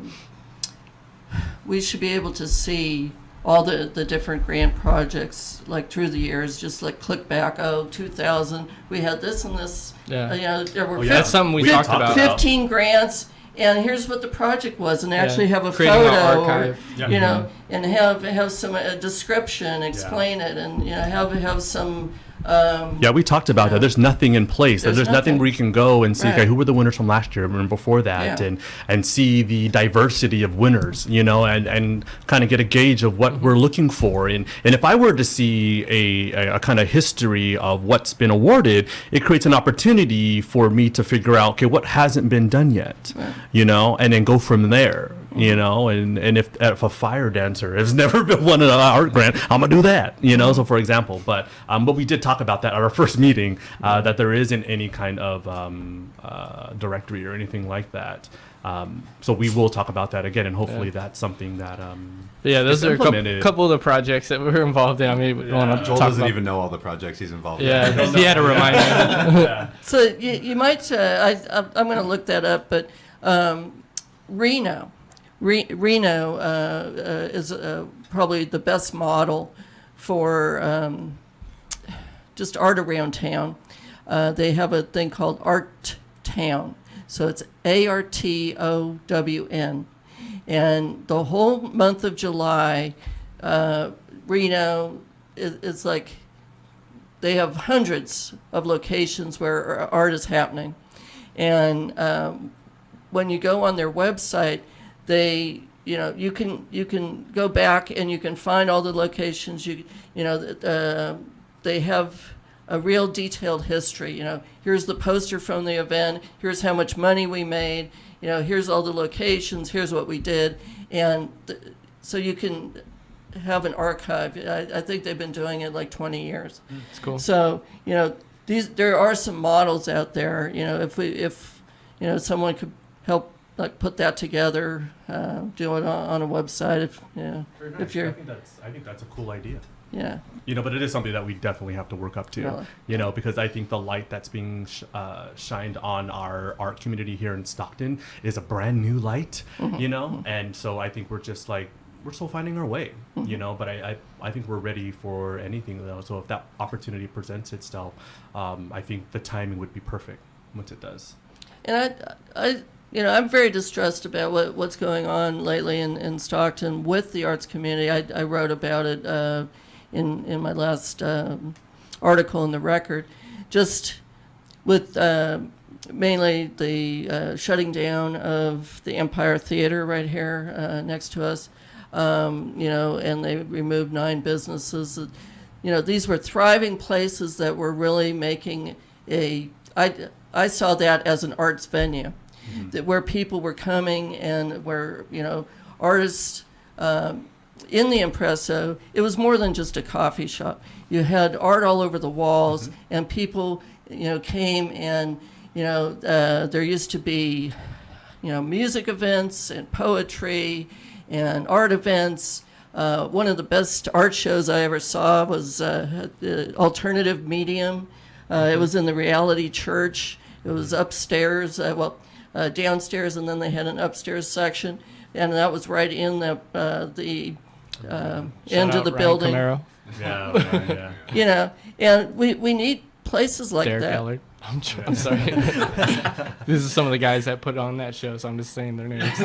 Speaker 1: we should be able to see all the different grant projects, like through the years, just like click back, 2000, we had this and this.
Speaker 3: Yeah.
Speaker 1: You know, there were
Speaker 3: That's something we talked about.
Speaker 1: 15 grants, and here's what the project was, and actually have a
Speaker 3: Creating an
Speaker 1: photo, or,
Speaker 3: archive.
Speaker 1: you know, and have some description, explain it, and you know, have some.
Speaker 5: Yeah, we talked about that. There's nothing in place.
Speaker 1: There's
Speaker 5: There's nothing
Speaker 1: nothing.
Speaker 5: where you can go and see,
Speaker 1: Right.
Speaker 5: okay, who were the winners from last year and before that,
Speaker 1: Yeah.
Speaker 5: and see the diversity of winners, you know, and kind of get a gauge of what we're looking for. And if I were to see a kind of history of what's been awarded, it creates an opportunity for me to figure out, okay, what hasn't been done yet,
Speaker 1: Right.
Speaker 5: you know, and then go from there. You know, and if a fire dancer has never been won an art grant, I'm gonna do that. You know, so for example, but we did talk about that at our first meeting, that there isn't any kind of directory or anything like that. So we will talk about that again, and hopefully that's something that
Speaker 3: Yeah, those
Speaker 5: is
Speaker 3: are a
Speaker 5: implemented.
Speaker 3: couple of the projects that we were involved in. I mean, we want to
Speaker 4: Joel
Speaker 3: talk
Speaker 4: doesn't
Speaker 3: about.
Speaker 4: even know all the projects he's involved in.
Speaker 3: Yeah, he had to remind me.
Speaker 5: Yeah.
Speaker 1: So you might, I'm going to look that up, but Reno is probably the best model for just art around town. They have a thing called Art Town. So it's ARTOWN. And the whole month of July, Reno is like, they have hundreds of locations where art is happening. And when you go on their website, you can go back and you can find all the locations. They have a real detailed history. You know, here's the poster from the event. Here's how much money we made. You know, here's all the locations. Here's what we did, and so you can have an archive. I think they've been doing it like 20 years.
Speaker 3: It's cool.
Speaker 1: So you know, there are some models out there. You know, if someone could help like put that together, do it on a website. If
Speaker 5: Very nice.
Speaker 1: if you're
Speaker 5: I think that's a cool idea.
Speaker 1: yeah.
Speaker 5: You know, but it is something that we definitely have to work up to.
Speaker 1: Really?
Speaker 5: You know, because I think the light that's being shined on our art community here in Stockton is a brand new light. You know, and so I think we're still finding our way. You know, but I think we're ready for anything though. So if that opportunity presents itself, I think the timing would be perfect once it does.
Speaker 1: And I'm very distressed about what's going on lately in Stockton with the arts community. I wrote about it in my last article in the Record, just with mainly the shutting down of the Empire Theater right here next to us, and they removed 9 businesses. These were thriving places that were really making I saw that as an arts venue, that where people were coming and where, artists in the Impresso, it was more than just a coffee shop. You had art all over the walls, and people, came and, there used to be, music events and poetry and art events. One of the best art shows I ever saw was the Alternative Medium. It was in the Reality Church. It was upstairs, downstairs, and then they had an upstairs section, and that was right in the end of the building.
Speaker 3: Camaro.
Speaker 1: And we need places like
Speaker 3: Derek
Speaker 1: that.
Speaker 3: Allard. I'm sorry. This is some of the guys that put on that show, so I'm just saying their names.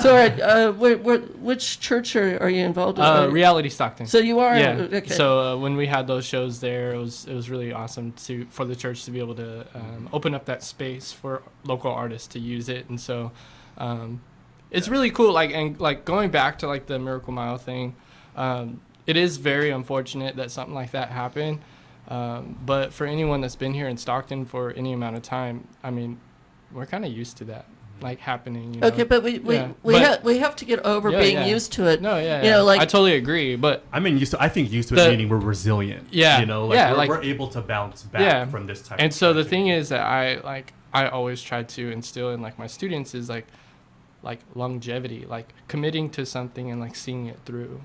Speaker 1: So, which church are you involved in?
Speaker 3: Reality Stockton.
Speaker 1: So you are?
Speaker 3: Yeah.
Speaker 1: Okay.
Speaker 3: So when we had those shows there, it was really awesome for the church to be able to open up that space for local artists to use it, and so it's really cool. Like going back to like the Miracle Mile thing, it is very unfortunate that something like that happened. But for anyone that's been here in Stockton for any amount of time, I mean, we're kind of used to that like happening.
Speaker 1: Okay, but we have to get over being used to it.
Speaker 3: No,
Speaker 1: like
Speaker 3: I totally agree. But
Speaker 5: I mean, I think used to it meaning we're resilient.
Speaker 3: Yeah,
Speaker 5: we're able to bounce back from this type.
Speaker 3: And
Speaker 5: of
Speaker 3: so the
Speaker 5: tragedy.
Speaker 3: thing is that I always try to instill in like my students is like longevity, like committing to something and like seeing it through,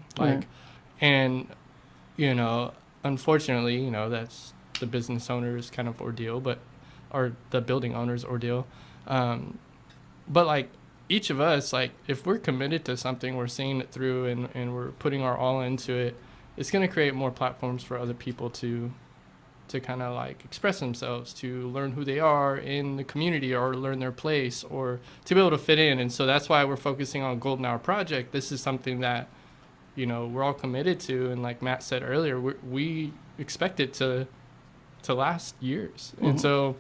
Speaker 3: and unfortunately, that's the business owner's kind of ordeal, or the building owner's ordeal. But like each of us, like if we're committed to something, we're seeing it through and we're putting our all into it, it's going to create more platforms for other people to kind of like express themselves, to learn who they are in the community or learn their place or to be able to fit in. And so that's why we're focusing on Golden Hour Project. This is something that we're all committed to, and like Matt said earlier, we expect it to last years. And so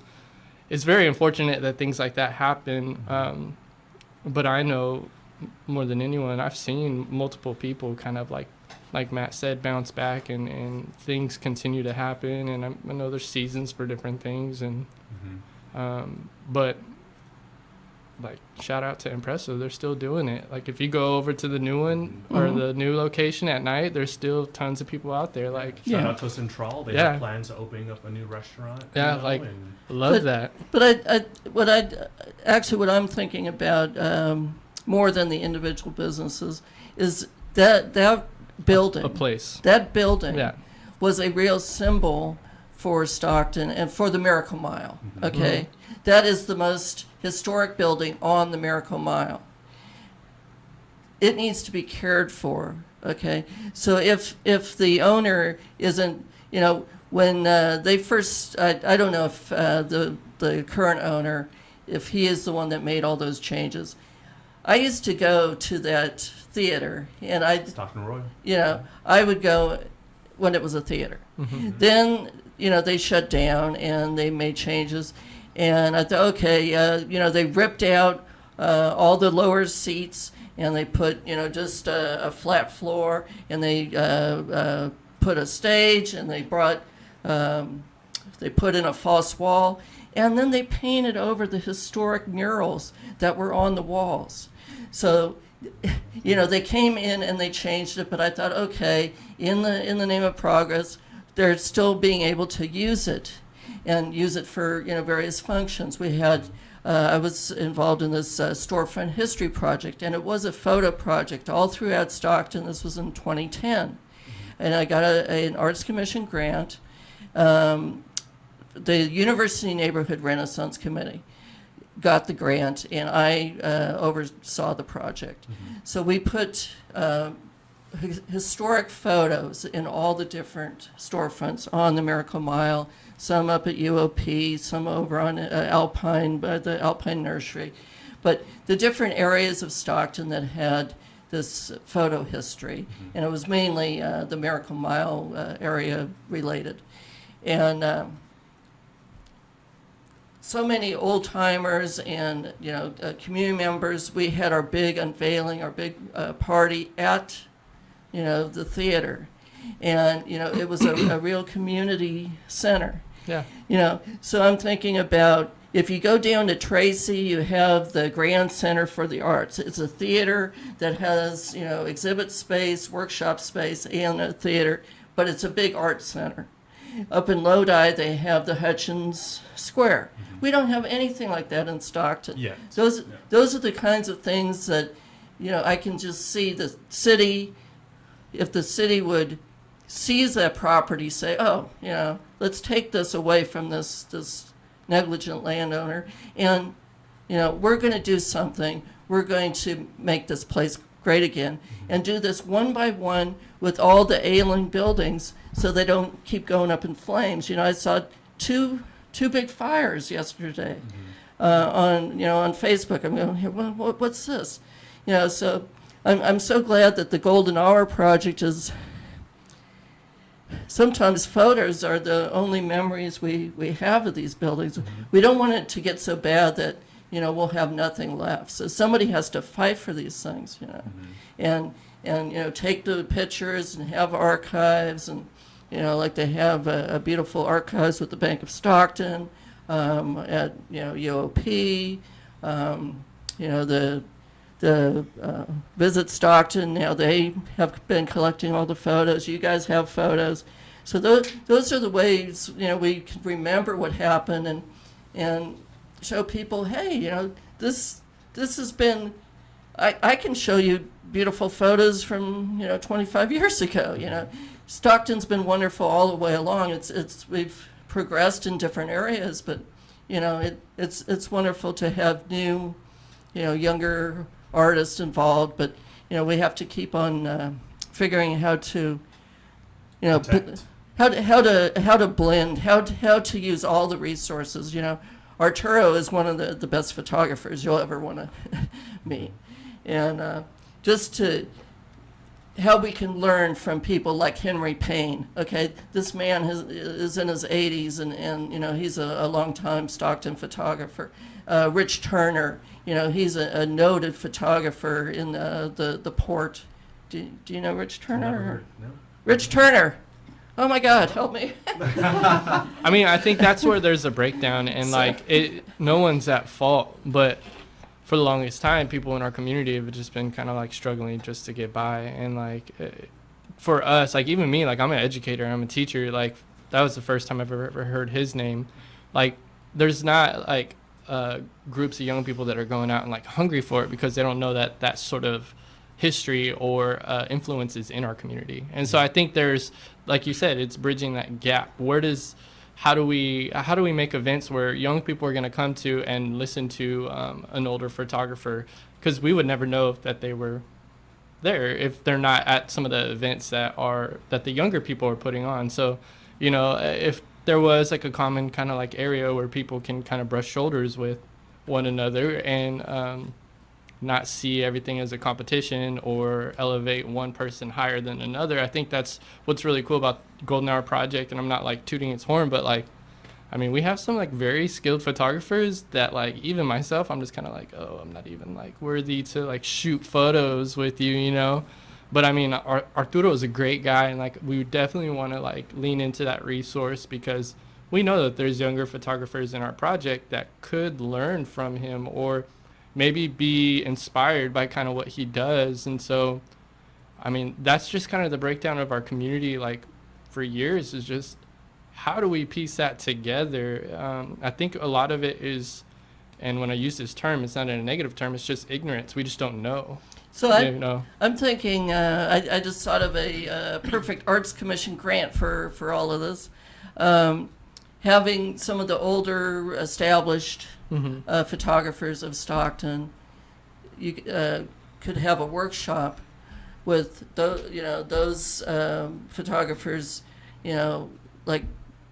Speaker 3: it's very unfortunate that things like that happen. But I know more than anyone, I've seen multiple people kind of like Matt said, bounce back and things continue to happen. And I know there's seasons for different things, and but like shout out to Impresso, they're still doing it. Like if you go over to the new one or the new location at night, there's still tons of people out there. Like
Speaker 5: shout out to Central, they have plans to opening up a new restaurant.
Speaker 3: Love that.
Speaker 1: But what I'm thinking about more than the individual businesses is that building,
Speaker 3: a place.
Speaker 1: That building was a real symbol for Stockton and for the Miracle Mile. Okay, that is the most historic building on the Miracle Mile. It needs to be cared for. Okay, so if the owner isn't, when they first, I don't know if the current owner, if he is the one that made all those changes. I used to go to that theater, and
Speaker 5: Stockton Royal.
Speaker 1: I would go when it was a theater. Then, they shut down and they made changes. And I thought, okay, they ripped out all the lower seats and they put, just a flat floor, and they put a stage, and they brought, they put in a false wall, and then they painted over the historic murals that were on the walls. So, they came in and they changed it, but I thought, okay, in the name of progress, they're still being able to use it and use it for, various functions. We had, I was involved in this storefront history project, and it was a photo project all throughout Stockton. This was in 2010. And I got an Arts Commission grant. The University Neighborhood Renaissance Committee got the grant, and I oversaw the project. So we put historic photos in all the different storefronts on the Miracle Mile, some up at UOP, some over on Alpine, by the Alpine Nursery. but the different areas of Stockton that had this photo history, and it was mainly the Miracle Mile area related. And so many old timers and community members. We had our big unveiling, our big party at the theater, and it was a real community center.
Speaker 3: Yeah.
Speaker 1: So I'm thinking about, if you go down to Tracy, you have the Grand Center for the Arts. It's a theater that has exhibit space, workshop space, and a theater, but it's a big art center. Up in Lodi, they have the Hutchins Square. We don't have anything like that in Stockton.
Speaker 5: Yeah.
Speaker 1: Those are the kinds of things that, I can just see the city, if the city would seize that property, say, oh, let's take this away from this negligent landowner, and, we're going to do something. We're going to make this place great again, and do this one by one with all the ailing buildings, so they don't keep going up in flames. I saw two big fires yesterday on Facebook. I'm going, what's this? So I'm so glad that the Golden Hour Project is. Sometimes photos are the only memories we have of these buildings. We don't want it to get so bad that we'll have nothing left. So somebody has to fight for these things, and take the pictures and have archives, and like they have a beautiful archives with the Bank of Stockton, at UOP, the Visit Stockton. Now they have been collecting all the photos. You guys have photos, so those are the ways we can remember what happened, and show people, hey, this has been. I can show you beautiful photos from 25 years ago. Stockton's been wonderful all the way along. We've progressed in different areas, but it's wonderful to have new, younger artists involved. But we have to keep on figuring how to,
Speaker 5: Protect.
Speaker 1: how to blend, how to use all the resources. Arturo is one of the best photographers you'll ever want to meet, and just to how we can learn from people like Henry Payne. Okay, this man is in his 80s, and he's a longtime Stockton photographer. Rich Turner, he's a noted photographer in the port. Do you know Rich Turner?
Speaker 5: Never heard. No.
Speaker 1: Rich Turner. Oh my God, help me.
Speaker 3: I mean, I think that's where there's a breakdown, and no one's at fault, but for the longest time, people in our community have just been kind of struggling just to get by. And for us, even me, I'm an educator, I'm a teacher, that was the first time I've ever heard his name. There's not groups of young people that are going out and hungry for it, because they don't know that sort of history or influences in our community. And so I think there's, like you said, it's bridging that gap. How do we make events where young people are going to come to and listen to an older photographer, because we would never know that they were there if they're not at some of the events that the younger people are putting on. So if there was a common kind of area where people can kind of brush shoulders with one another and not see everything as a competition or elevate one person higher than another. I think that's what's really cool about Golden Hour Project, and I'm not tooting its horn, but we have some very skilled photographers that even myself, I'm just kind of oh, I'm not even worthy to shoot photos with you, But Arturo is a great guy, and we definitely want to lean into that resource, because we know that there's younger photographers in our project that could learn from him or maybe be inspired by kind of what he does. And so, that's just kind of the breakdown of our community, for years, is just how do we piece that together? I think a lot of it is, and when I use this term, it's not in a negative term, it's just ignorance. We just don't know.
Speaker 1: So I'm thinking, I just thought of a Perfect Arts Commission grant for all of this. Having some of the older established photographers of Stockton, you could have a workshop with those photographers,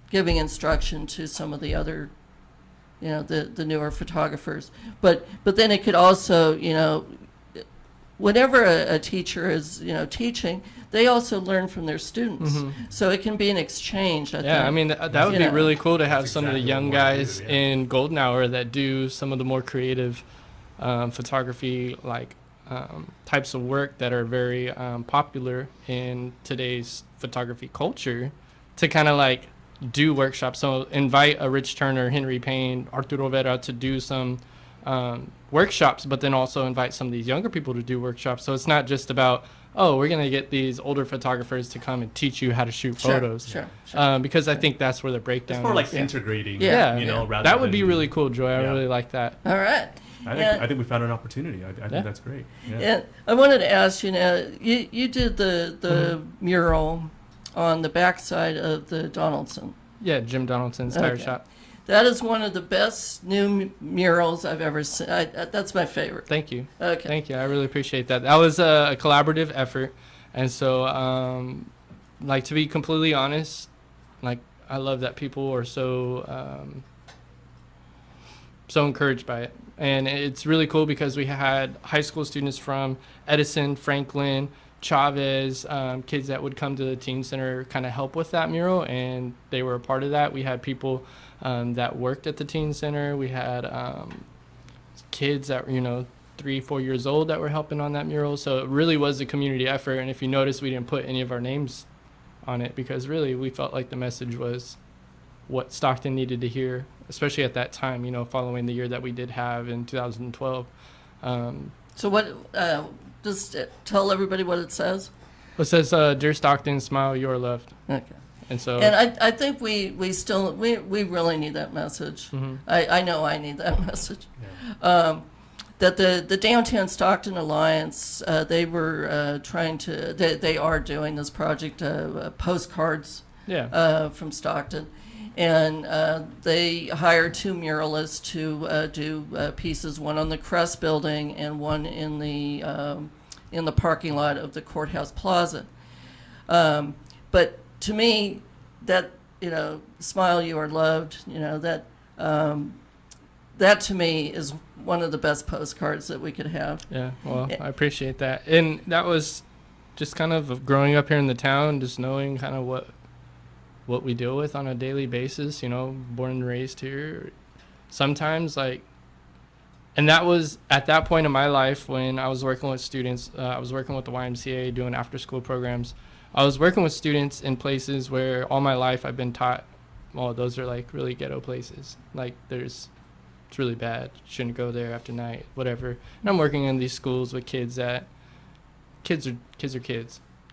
Speaker 1: giving instruction to some of the other the newer photographers. But then it could also, whenever a teacher is, teaching, they also learn from their students. So it can be an exchange, I think.
Speaker 3: Yeah, I mean, that would
Speaker 1: You
Speaker 3: be
Speaker 1: know.
Speaker 3: really cool to have
Speaker 2: That's
Speaker 3: some of the
Speaker 2: exactly
Speaker 3: young
Speaker 2: what we wanna
Speaker 3: guys
Speaker 2: do, yeah.
Speaker 3: in Golden Hour that do some of the more creative photography, types of work that are very popular in today's photography culture, to kind of do workshops. So invite a Rich Turner, Henry Payne, Arturo Vera to do some workshops, but then also invite some of these younger people to do workshops. So it's not just about, oh, we're going to get these older photographers to come and teach you how to shoot photos.
Speaker 1: Sure.
Speaker 3: Because I think that's where the breakdown
Speaker 2: It's more like
Speaker 3: is.
Speaker 2: integrating.
Speaker 1: Yeah.
Speaker 2: Rather
Speaker 3: That would be
Speaker 2: than-
Speaker 3: really cool, Joy. I
Speaker 2: Yeah.
Speaker 3: really like that.
Speaker 1: All right.
Speaker 5: I think we found an opportunity. I
Speaker 3: Yeah.
Speaker 5: think that's great. Yeah.
Speaker 1: And I wanted to ask, you did the mural on the backside of the Donaldson.
Speaker 3: Yeah, Jim Donaldson's tire
Speaker 1: Okay.
Speaker 3: shop.
Speaker 1: That is one of the best new murals I've ever seen. That's my favorite.
Speaker 3: Thank you.
Speaker 1: Okay.
Speaker 3: Thank you. I really appreciate that. That was a collaborative effort. And so, to be completely honest, I love that people are so encouraged by it. And it's really cool because we had high school students from Edison, Franklin, Chavez, kids that would come to the teen center, kind of help with that mural, and they were a part of that. We had people that worked at the teen center. We had kids that were 3-4 years old that were helping on that mural. So it really was a community effort. And if you notice, we didn't put any of our names on it because really we felt like the message was what Stockton needed to hear, especially at that time, following the year that we did have in 2012.
Speaker 1: So what? Just tell everybody what it says.
Speaker 3: It says, "Dear Stockton, smile, you are loved."
Speaker 1: Okay.
Speaker 3: And so,
Speaker 1: And I think we really need that message. I know I need that message. That the Downtown Stockton Alliance, they were trying to, they are doing this project, postcards
Speaker 3: yeah,
Speaker 1: from Stockton. And they hired 2 muralists to do pieces, one on the Crest Building and one in the parking lot of the Courthouse Plaza. But to me, that, smile, you are loved, that to me is one of the best postcards that we could have.
Speaker 3: yeah. Well, I appreciate that. And that was just kind of growing up here in the town, just knowing kind of what we deal with on a daily basis, born and raised here. Sometimes and that was at that point in my life when I was working with students. I was working with the YMCA doing after school programs. I was working with students in places where all my life I've been taught, well, those are really ghetto places. It's really bad. Shouldn't go there after night, whatever. And I'm working in these schools with kids are kids.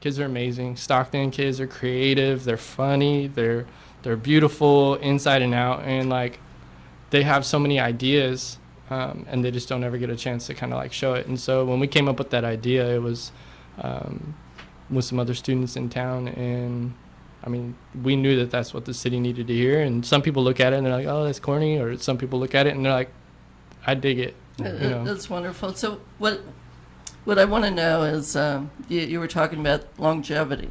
Speaker 3: Kids are amazing. Stockton kids are creative. They're funny. They're beautiful inside and out. And they have so many ideas, and they just don't ever get a chance to kind of show it. And so when we came up with that idea, it was with some other students in town. And I mean, we knew that that's what the city needed to hear. And some people look at it and they're like, "Oh, that's corny," or some people look at it and they're like, "I dig it."
Speaker 1: That's wonderful. So what I want to know is, you were talking about longevity.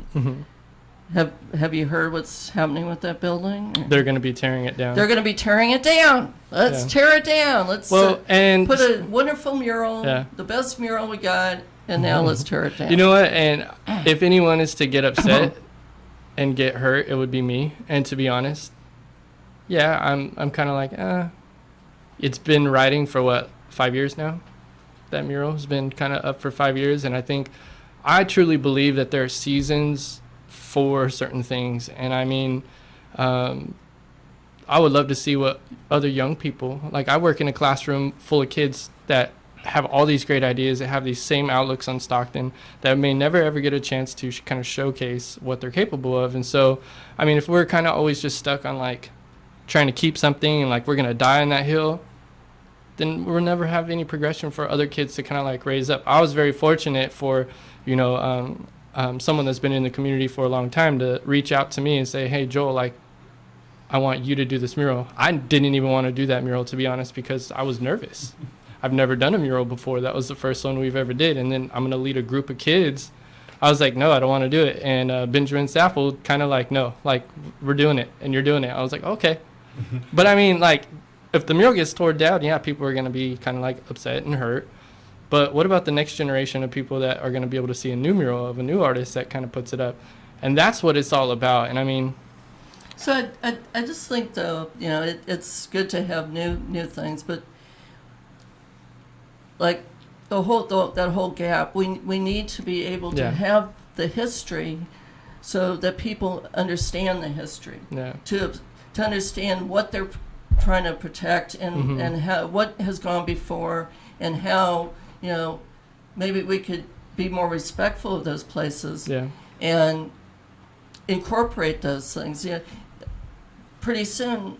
Speaker 1: Have you heard what's happening with that building?
Speaker 3: They're going to be tearing it down.
Speaker 1: They're going to be tearing it down. Let's
Speaker 3: Yeah.
Speaker 1: tear it down. Let's
Speaker 3: and
Speaker 1: put a wonderful mural,
Speaker 3: Yeah.
Speaker 1: the best mural we got, and now let's tear it down.
Speaker 3: you know what? And if anyone is to get upset and get hurt, it would be me. And to be honest, yeah, I'm kind of it's been riding for 5 years now. That mural has been kind of up for 5 years, and I truly believe that there are seasons for certain things. And I mean, I would love to see what other young people, I work in a classroom full of kids that have all these great ideas, that have these same outlooks on Stockton, that may never ever get a chance to kind of showcase what they're capable of. And so, I mean, if we're kind of always just stuck on trying to keep something and we're going to die on that hill, then we'll never have any progression for other kids to kind of raise up. I was very fortunate for, someone that's been in the community for a long time to reach out to me and say, "Hey, Joel, I want you to do this mural." I didn't even want to do that mural, to be honest, because I was nervous. I've never done a mural before. That was the first one we've ever did. And then I'm going to lead a group of kids. I was like, no, I don't want to do it. And Benjamin Saffold kind of no, we're doing it and you're doing it. I was like, okay. But I mean, if the mural gets torn down, yeah, people are going to be kind of like upset and hurt. But what about the next generation of people that are going to be able to see a new mural of a new artist that kind of puts it up? And that's what it's all about. And I mean,
Speaker 1: So I just think, though, it's good to have new things, but like that whole gap, we need to be able to
Speaker 3: Yeah.
Speaker 1: have the history so that people understand the history,
Speaker 3: yeah,
Speaker 1: to understand what they're trying to protect and
Speaker 3: Mhm.
Speaker 1: how what has gone before, and how maybe we could be more respectful of those places
Speaker 3: yeah,
Speaker 1: and incorporate those things. Pretty soon,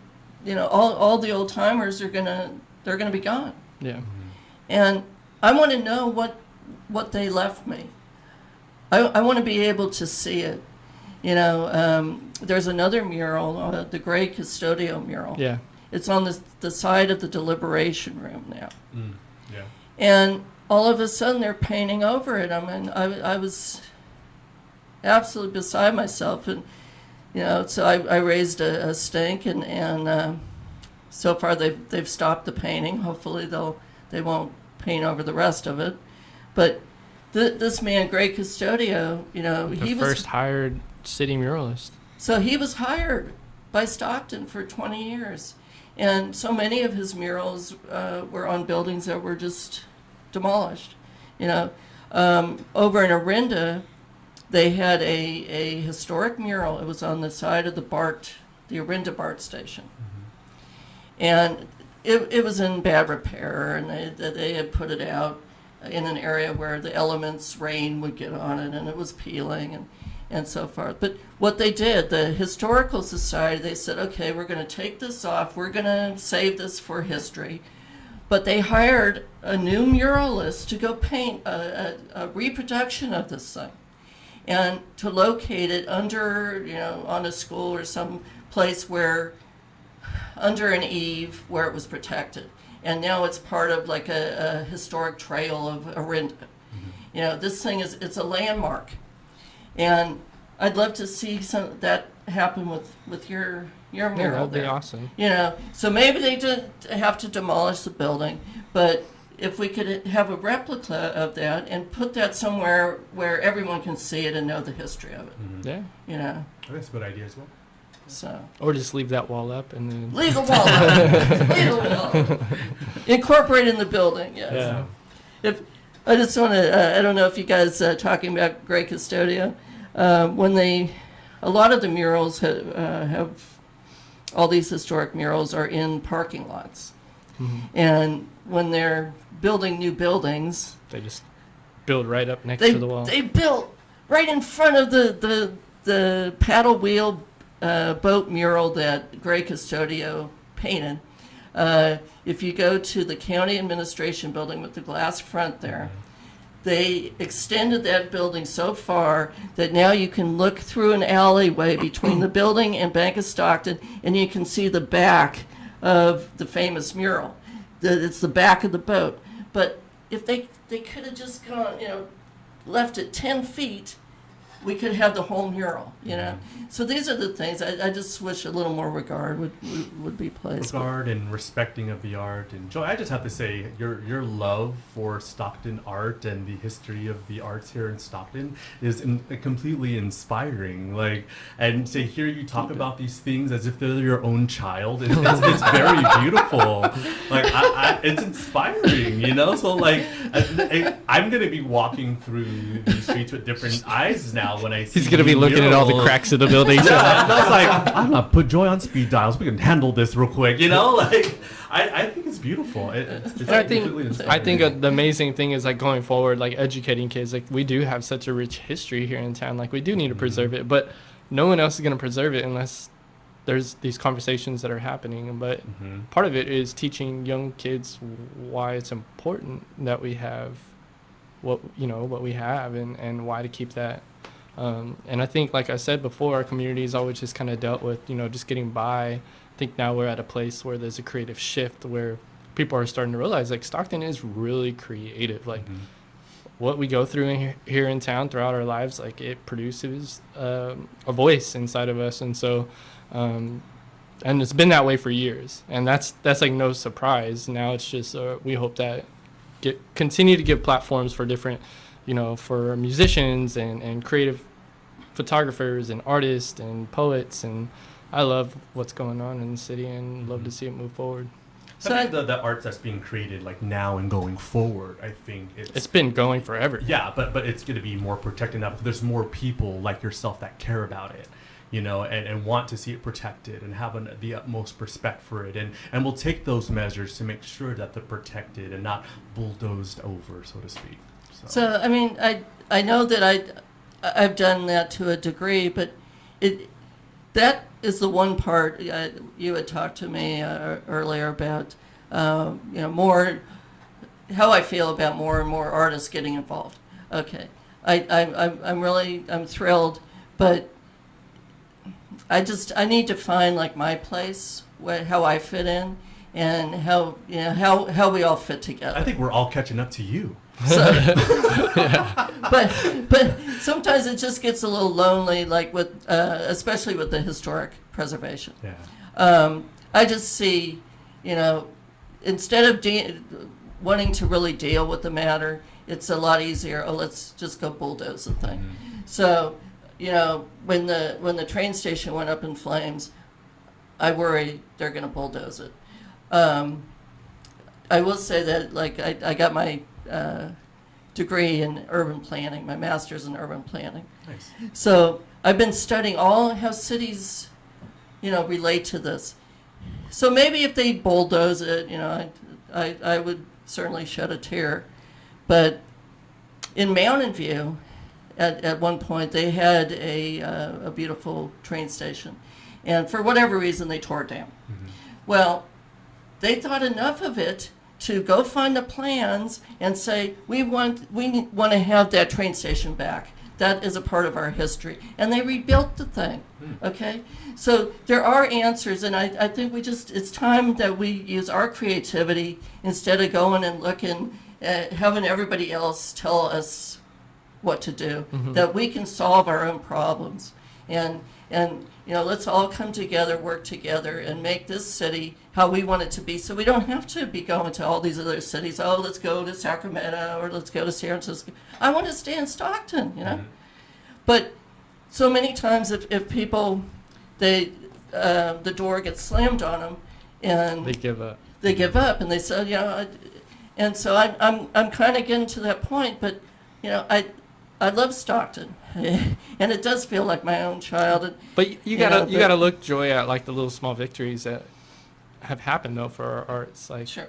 Speaker 1: all the old timers they're gonna be gone,
Speaker 3: yeah,
Speaker 1: and I want to know what they left me. I want to be able to see it. There's another mural, the Gray Custodio mural.
Speaker 3: yeah,
Speaker 1: It's on the side of the deliberation room now,
Speaker 5: Yeah.
Speaker 1: and all of a sudden they're painting over it. I mean, I was absolutely beside myself, and so I raised a stink, and so far they've stopped the painting. Hopefully they won't paint over the rest of it. But this man, Gray Custodio,
Speaker 3: the
Speaker 1: he was
Speaker 3: first hired city muralist.
Speaker 1: so he was hired by Stockton for 20 years, and so many of his murals were on buildings that were just demolished. Over in Orinda, they had a historic mural. It was on the side of the Orinda BART station. And it was in bad repair, and they had put it out in an area where the elements, rain would get on it, and it was peeling and so forth. But what they did, the Historical Society, they said, okay, we're going to take this off. We're going to save this for history. But they hired a new muralist to go paint a reproduction of this thing, and to locate it under, on a school or some place where, under an eave where it was protected. And now it's part of like a historic trail of Orinda. This thing it's a landmark. And I'd love to see some that happen with your
Speaker 3: Yeah,
Speaker 1: mural
Speaker 3: that'd be
Speaker 1: there.
Speaker 3: awesome.
Speaker 1: So maybe they did have to demolish the building, but if we could have a replica of that and put that somewhere where everyone can see it and know the history of it,
Speaker 3: Yeah.
Speaker 5: I think that's a good idea as well.
Speaker 1: So
Speaker 3: Or just leave that wall up and then.
Speaker 1: leave a wall up. Leave a wall. Incorporate in the building, yes.
Speaker 3: Yeah.
Speaker 1: If I just want to, I don't know if you guys talking about Gray Custodio, a lot of the murals have all these historic murals are in parking lots, and when they're building new buildings,
Speaker 3: They just build right up next
Speaker 1: they
Speaker 3: to the wall.
Speaker 1: they built right in front of the paddle wheel boat mural that Gray Custodio painted. If you go to the county administration building with the glass front there, they extended that building so far that now you can look through an alleyway between the building and Bank of Stockton, and you can see the back of the famous mural. It's the back of the boat. But if they could have just gone, left it 10 feet, we could have the whole mural, So these are the things I just wish a little more regard would be placed.
Speaker 5: Regard and respecting of the art. And Joy, I just have to say, your love for Stockton art and the history of the arts here in Stockton is completely inspiring. And to hear you talk about these things as if they're your own child, it's very beautiful. It's inspiring, So I'm gonna be walking through these streets with different eyes now when I see.
Speaker 3: He's gonna be looking at all the
Speaker 5: murals.
Speaker 3: cracks of the building.
Speaker 5: Yeah, and I was like, I'm gonna put Joy on speed dials. We can handle this real quick, I think it's beautiful. It's
Speaker 3: And I
Speaker 5: completely
Speaker 3: think
Speaker 5: inspiring.
Speaker 3: the amazing thing is going forward, educating kids. We do have such a rich history here in town. We do need to preserve it, but no one else is going to preserve it unless there's these conversations that are happening. But part of it is teaching young kids why it's important that we have what we have and why to keep that. And I think, like I said before, our community has always just kind of dealt with, just getting by. I think now we're at a place where there's a creative shift where people are starting to realize, Stockton is really creative. What we go through here in town throughout our lives, it produces a voice inside of us. And so and it's been that way for years, and that's like no surprise. Now it's just we hope that continue to give platforms for different, for musicians and creative photographers and artists and poets, and I love what's going on in the city and love to see it move forward.
Speaker 1: So
Speaker 5: I think the art that's being created like now and going forward, I think
Speaker 3: It's been going forever.
Speaker 5: yeah, but it's going to be more protected now. There's more people like yourself that care about it, and want to see it protected and have the utmost respect for it, and will take those measures to make sure that they're protected and not bulldozed over, so to speak.
Speaker 1: So I mean, I know that I've done that to a degree, but that is the one part you had talked to me earlier about, more how I feel about more and more artists getting involved. Okay, I'm thrilled, but I need to find like my place, how I fit in, and how we all fit together.
Speaker 5: I think we're all catching up to you.
Speaker 1: So, but sometimes it just gets a little lonely, like with especially with the historic preservation.
Speaker 5: Yeah.
Speaker 1: I just see, instead of wanting to really deal with the matter, it's a lot easier. Oh, let's just go bulldoze the thing.
Speaker 5: Mm-hmm.
Speaker 1: So, when the train station went up in flames, I worry they're going to bulldoze it. I will say that, like, I got my degree in urban planning, my master's in urban planning.
Speaker 5: Nice.
Speaker 1: So I've been studying how cities, relate to this. So maybe if they bulldoze it, I would certainly shed a tear. But in Mountain View, at one point, they had a beautiful train station. And for whatever reason, they tore it down. Mm-hmm. Well, they thought enough of it to go find the plans and say, we want to have that train station back. That is a part of our history. And they rebuilt the thing, okay? So there are answers, and I think it's time that we use our creativity instead of going and looking at having everybody else tell us what to do, that we can solve our own problems. And let's all come together, work together, and make this city how we want it to be, so we don't have to be going to all these other cities. Oh, let's go to Sacramento, or let's go to San Francisco. I want to stay in Stockton, Mm-hmm. But so many times, if people, the door gets slammed on them, and
Speaker 3: They give up.
Speaker 1: They give up, and they say, and so I'm kind of getting to that point, but I love Stockton, and it does feel like my own child.
Speaker 3: But you gotta look, Joy, at like the little small victories that have happened though for our arts, like
Speaker 1: Sure.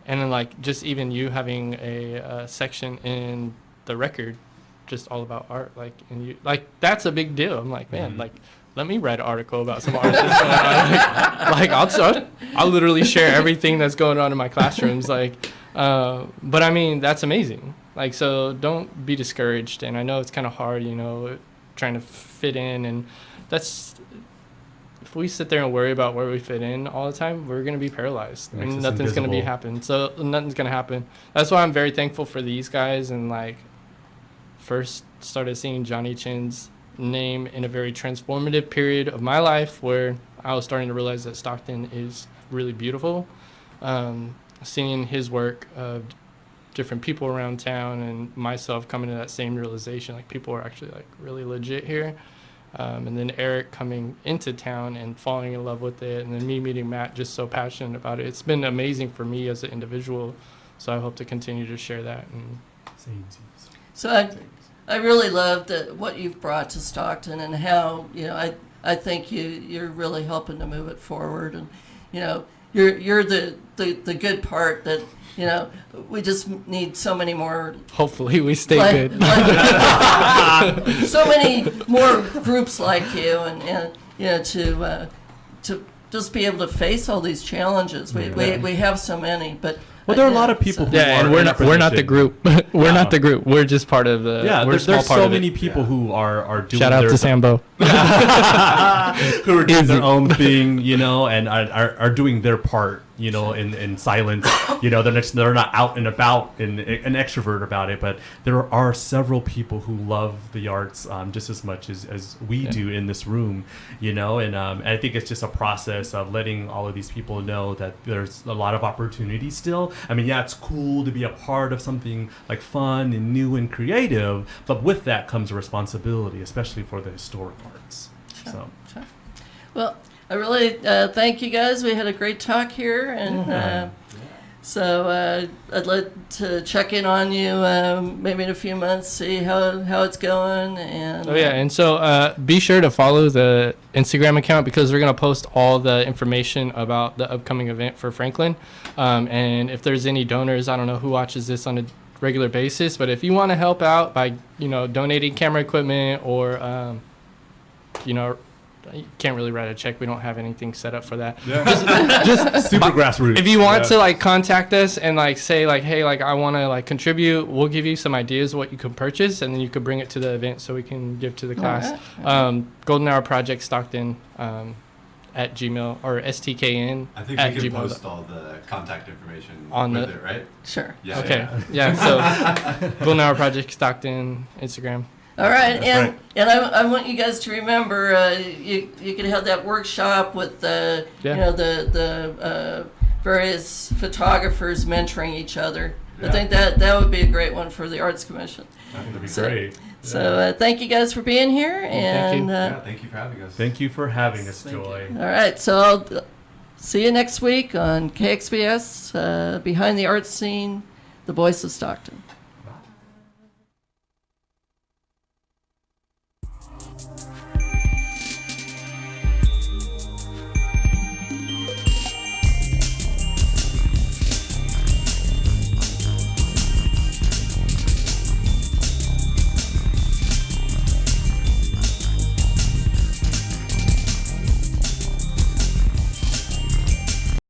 Speaker 3: and then like just even you having a section in the record, just all about art, like, and you like that's a big deal. I'm like, man, like let me write an article about some art that's going on. Like I'll literally share everything that's going on in my classrooms, like. But I mean that's amazing. Like, so don't be discouraged. And I know it's kind of hard, trying to fit in. And if we sit there and worry about where we fit in all the time, we're going to be paralyzed. And nothing's going to happen. So nothing's going to happen. That's why I'm very thankful for these guys. And like, first started seeing Johnny Chin's name in a very transformative period of my life where I was starting to realize that Stockton is really beautiful. Seeing his work of different people around town and myself coming to that same realization, like people are actually like really legit here. And then Eric coming into town and falling in love with it, and then me meeting Matt just so passionate about it. It's been amazing for me as an individual, so I hope to continue to share that. And
Speaker 1: so I really loved what you've brought to Stockton, and how I think you're really helping to move it forward, and you're the good part that. We just need so many more.
Speaker 3: Hopefully, we stay good.
Speaker 1: So many more groups like you, and to just be able to face all these challenges. We have so many, but
Speaker 5: there are a lot of people. Who
Speaker 3: and we're not the group. We're not the group. We're just part of the.
Speaker 5: Yeah,
Speaker 3: there's
Speaker 5: so many people who are doing.
Speaker 3: Shout out to Sambo.
Speaker 5: Who are doing their own thing, and are doing their part you know, in silence. You know, they're not out and about and an extrovert about it, but there are several people who love the arts just as much as we do in this room, you know, and I think it's just a process of letting all of these people know that there's a lot of opportunity still. I mean, yeah, it's cool to be a part of something like fun and new and creative, but with that comes a responsibility, especially for the historic arts. So.
Speaker 1: Sure. Well, I really thank you guys. We had a great talk here, and so I'd like to check in on you maybe in a few months, see how it's going. And
Speaker 3: and so be sure to follow the Instagram account because we're gonna post all the information about the upcoming event for Franklin. And if there's any donors, I don't know who watches this on a regular basis, but if you want to help out by donating camera equipment or you can't really write a check. We don't have anything set up for that.
Speaker 5: Yeah. just super grassroots.
Speaker 3: If you want to like contact us and like say like, hey, like I want to like contribute, we'll give you some ideas what you can purchase, and then you could bring it to the event so we can give to the class.
Speaker 1: Right.
Speaker 3: Golden Hour Project Stockton at Gmail or STKN.
Speaker 4: I think
Speaker 3: at
Speaker 4: we can
Speaker 3: Gmail.
Speaker 4: post all the contact information
Speaker 3: On
Speaker 4: with
Speaker 3: the-
Speaker 4: it, right?
Speaker 1: Sure.
Speaker 4: Yeah.
Speaker 3: Okay. Yeah. So Golden Hour Project Stockton Instagram.
Speaker 1: All right,
Speaker 5: That's
Speaker 1: and I want you guys to remember you could have that workshop with the various photographers mentoring each other. I think that would be a great one for the Arts Commission.
Speaker 5: I think that'd be
Speaker 1: So-
Speaker 5: great.
Speaker 1: So thank you guys for being here, and
Speaker 4: Yeah, thank you for having us.
Speaker 5: Thank you for having us, Joy.
Speaker 1: all right, so I'll see you next week on KXVS Behind the Arts Scene, the Voice of Stockton.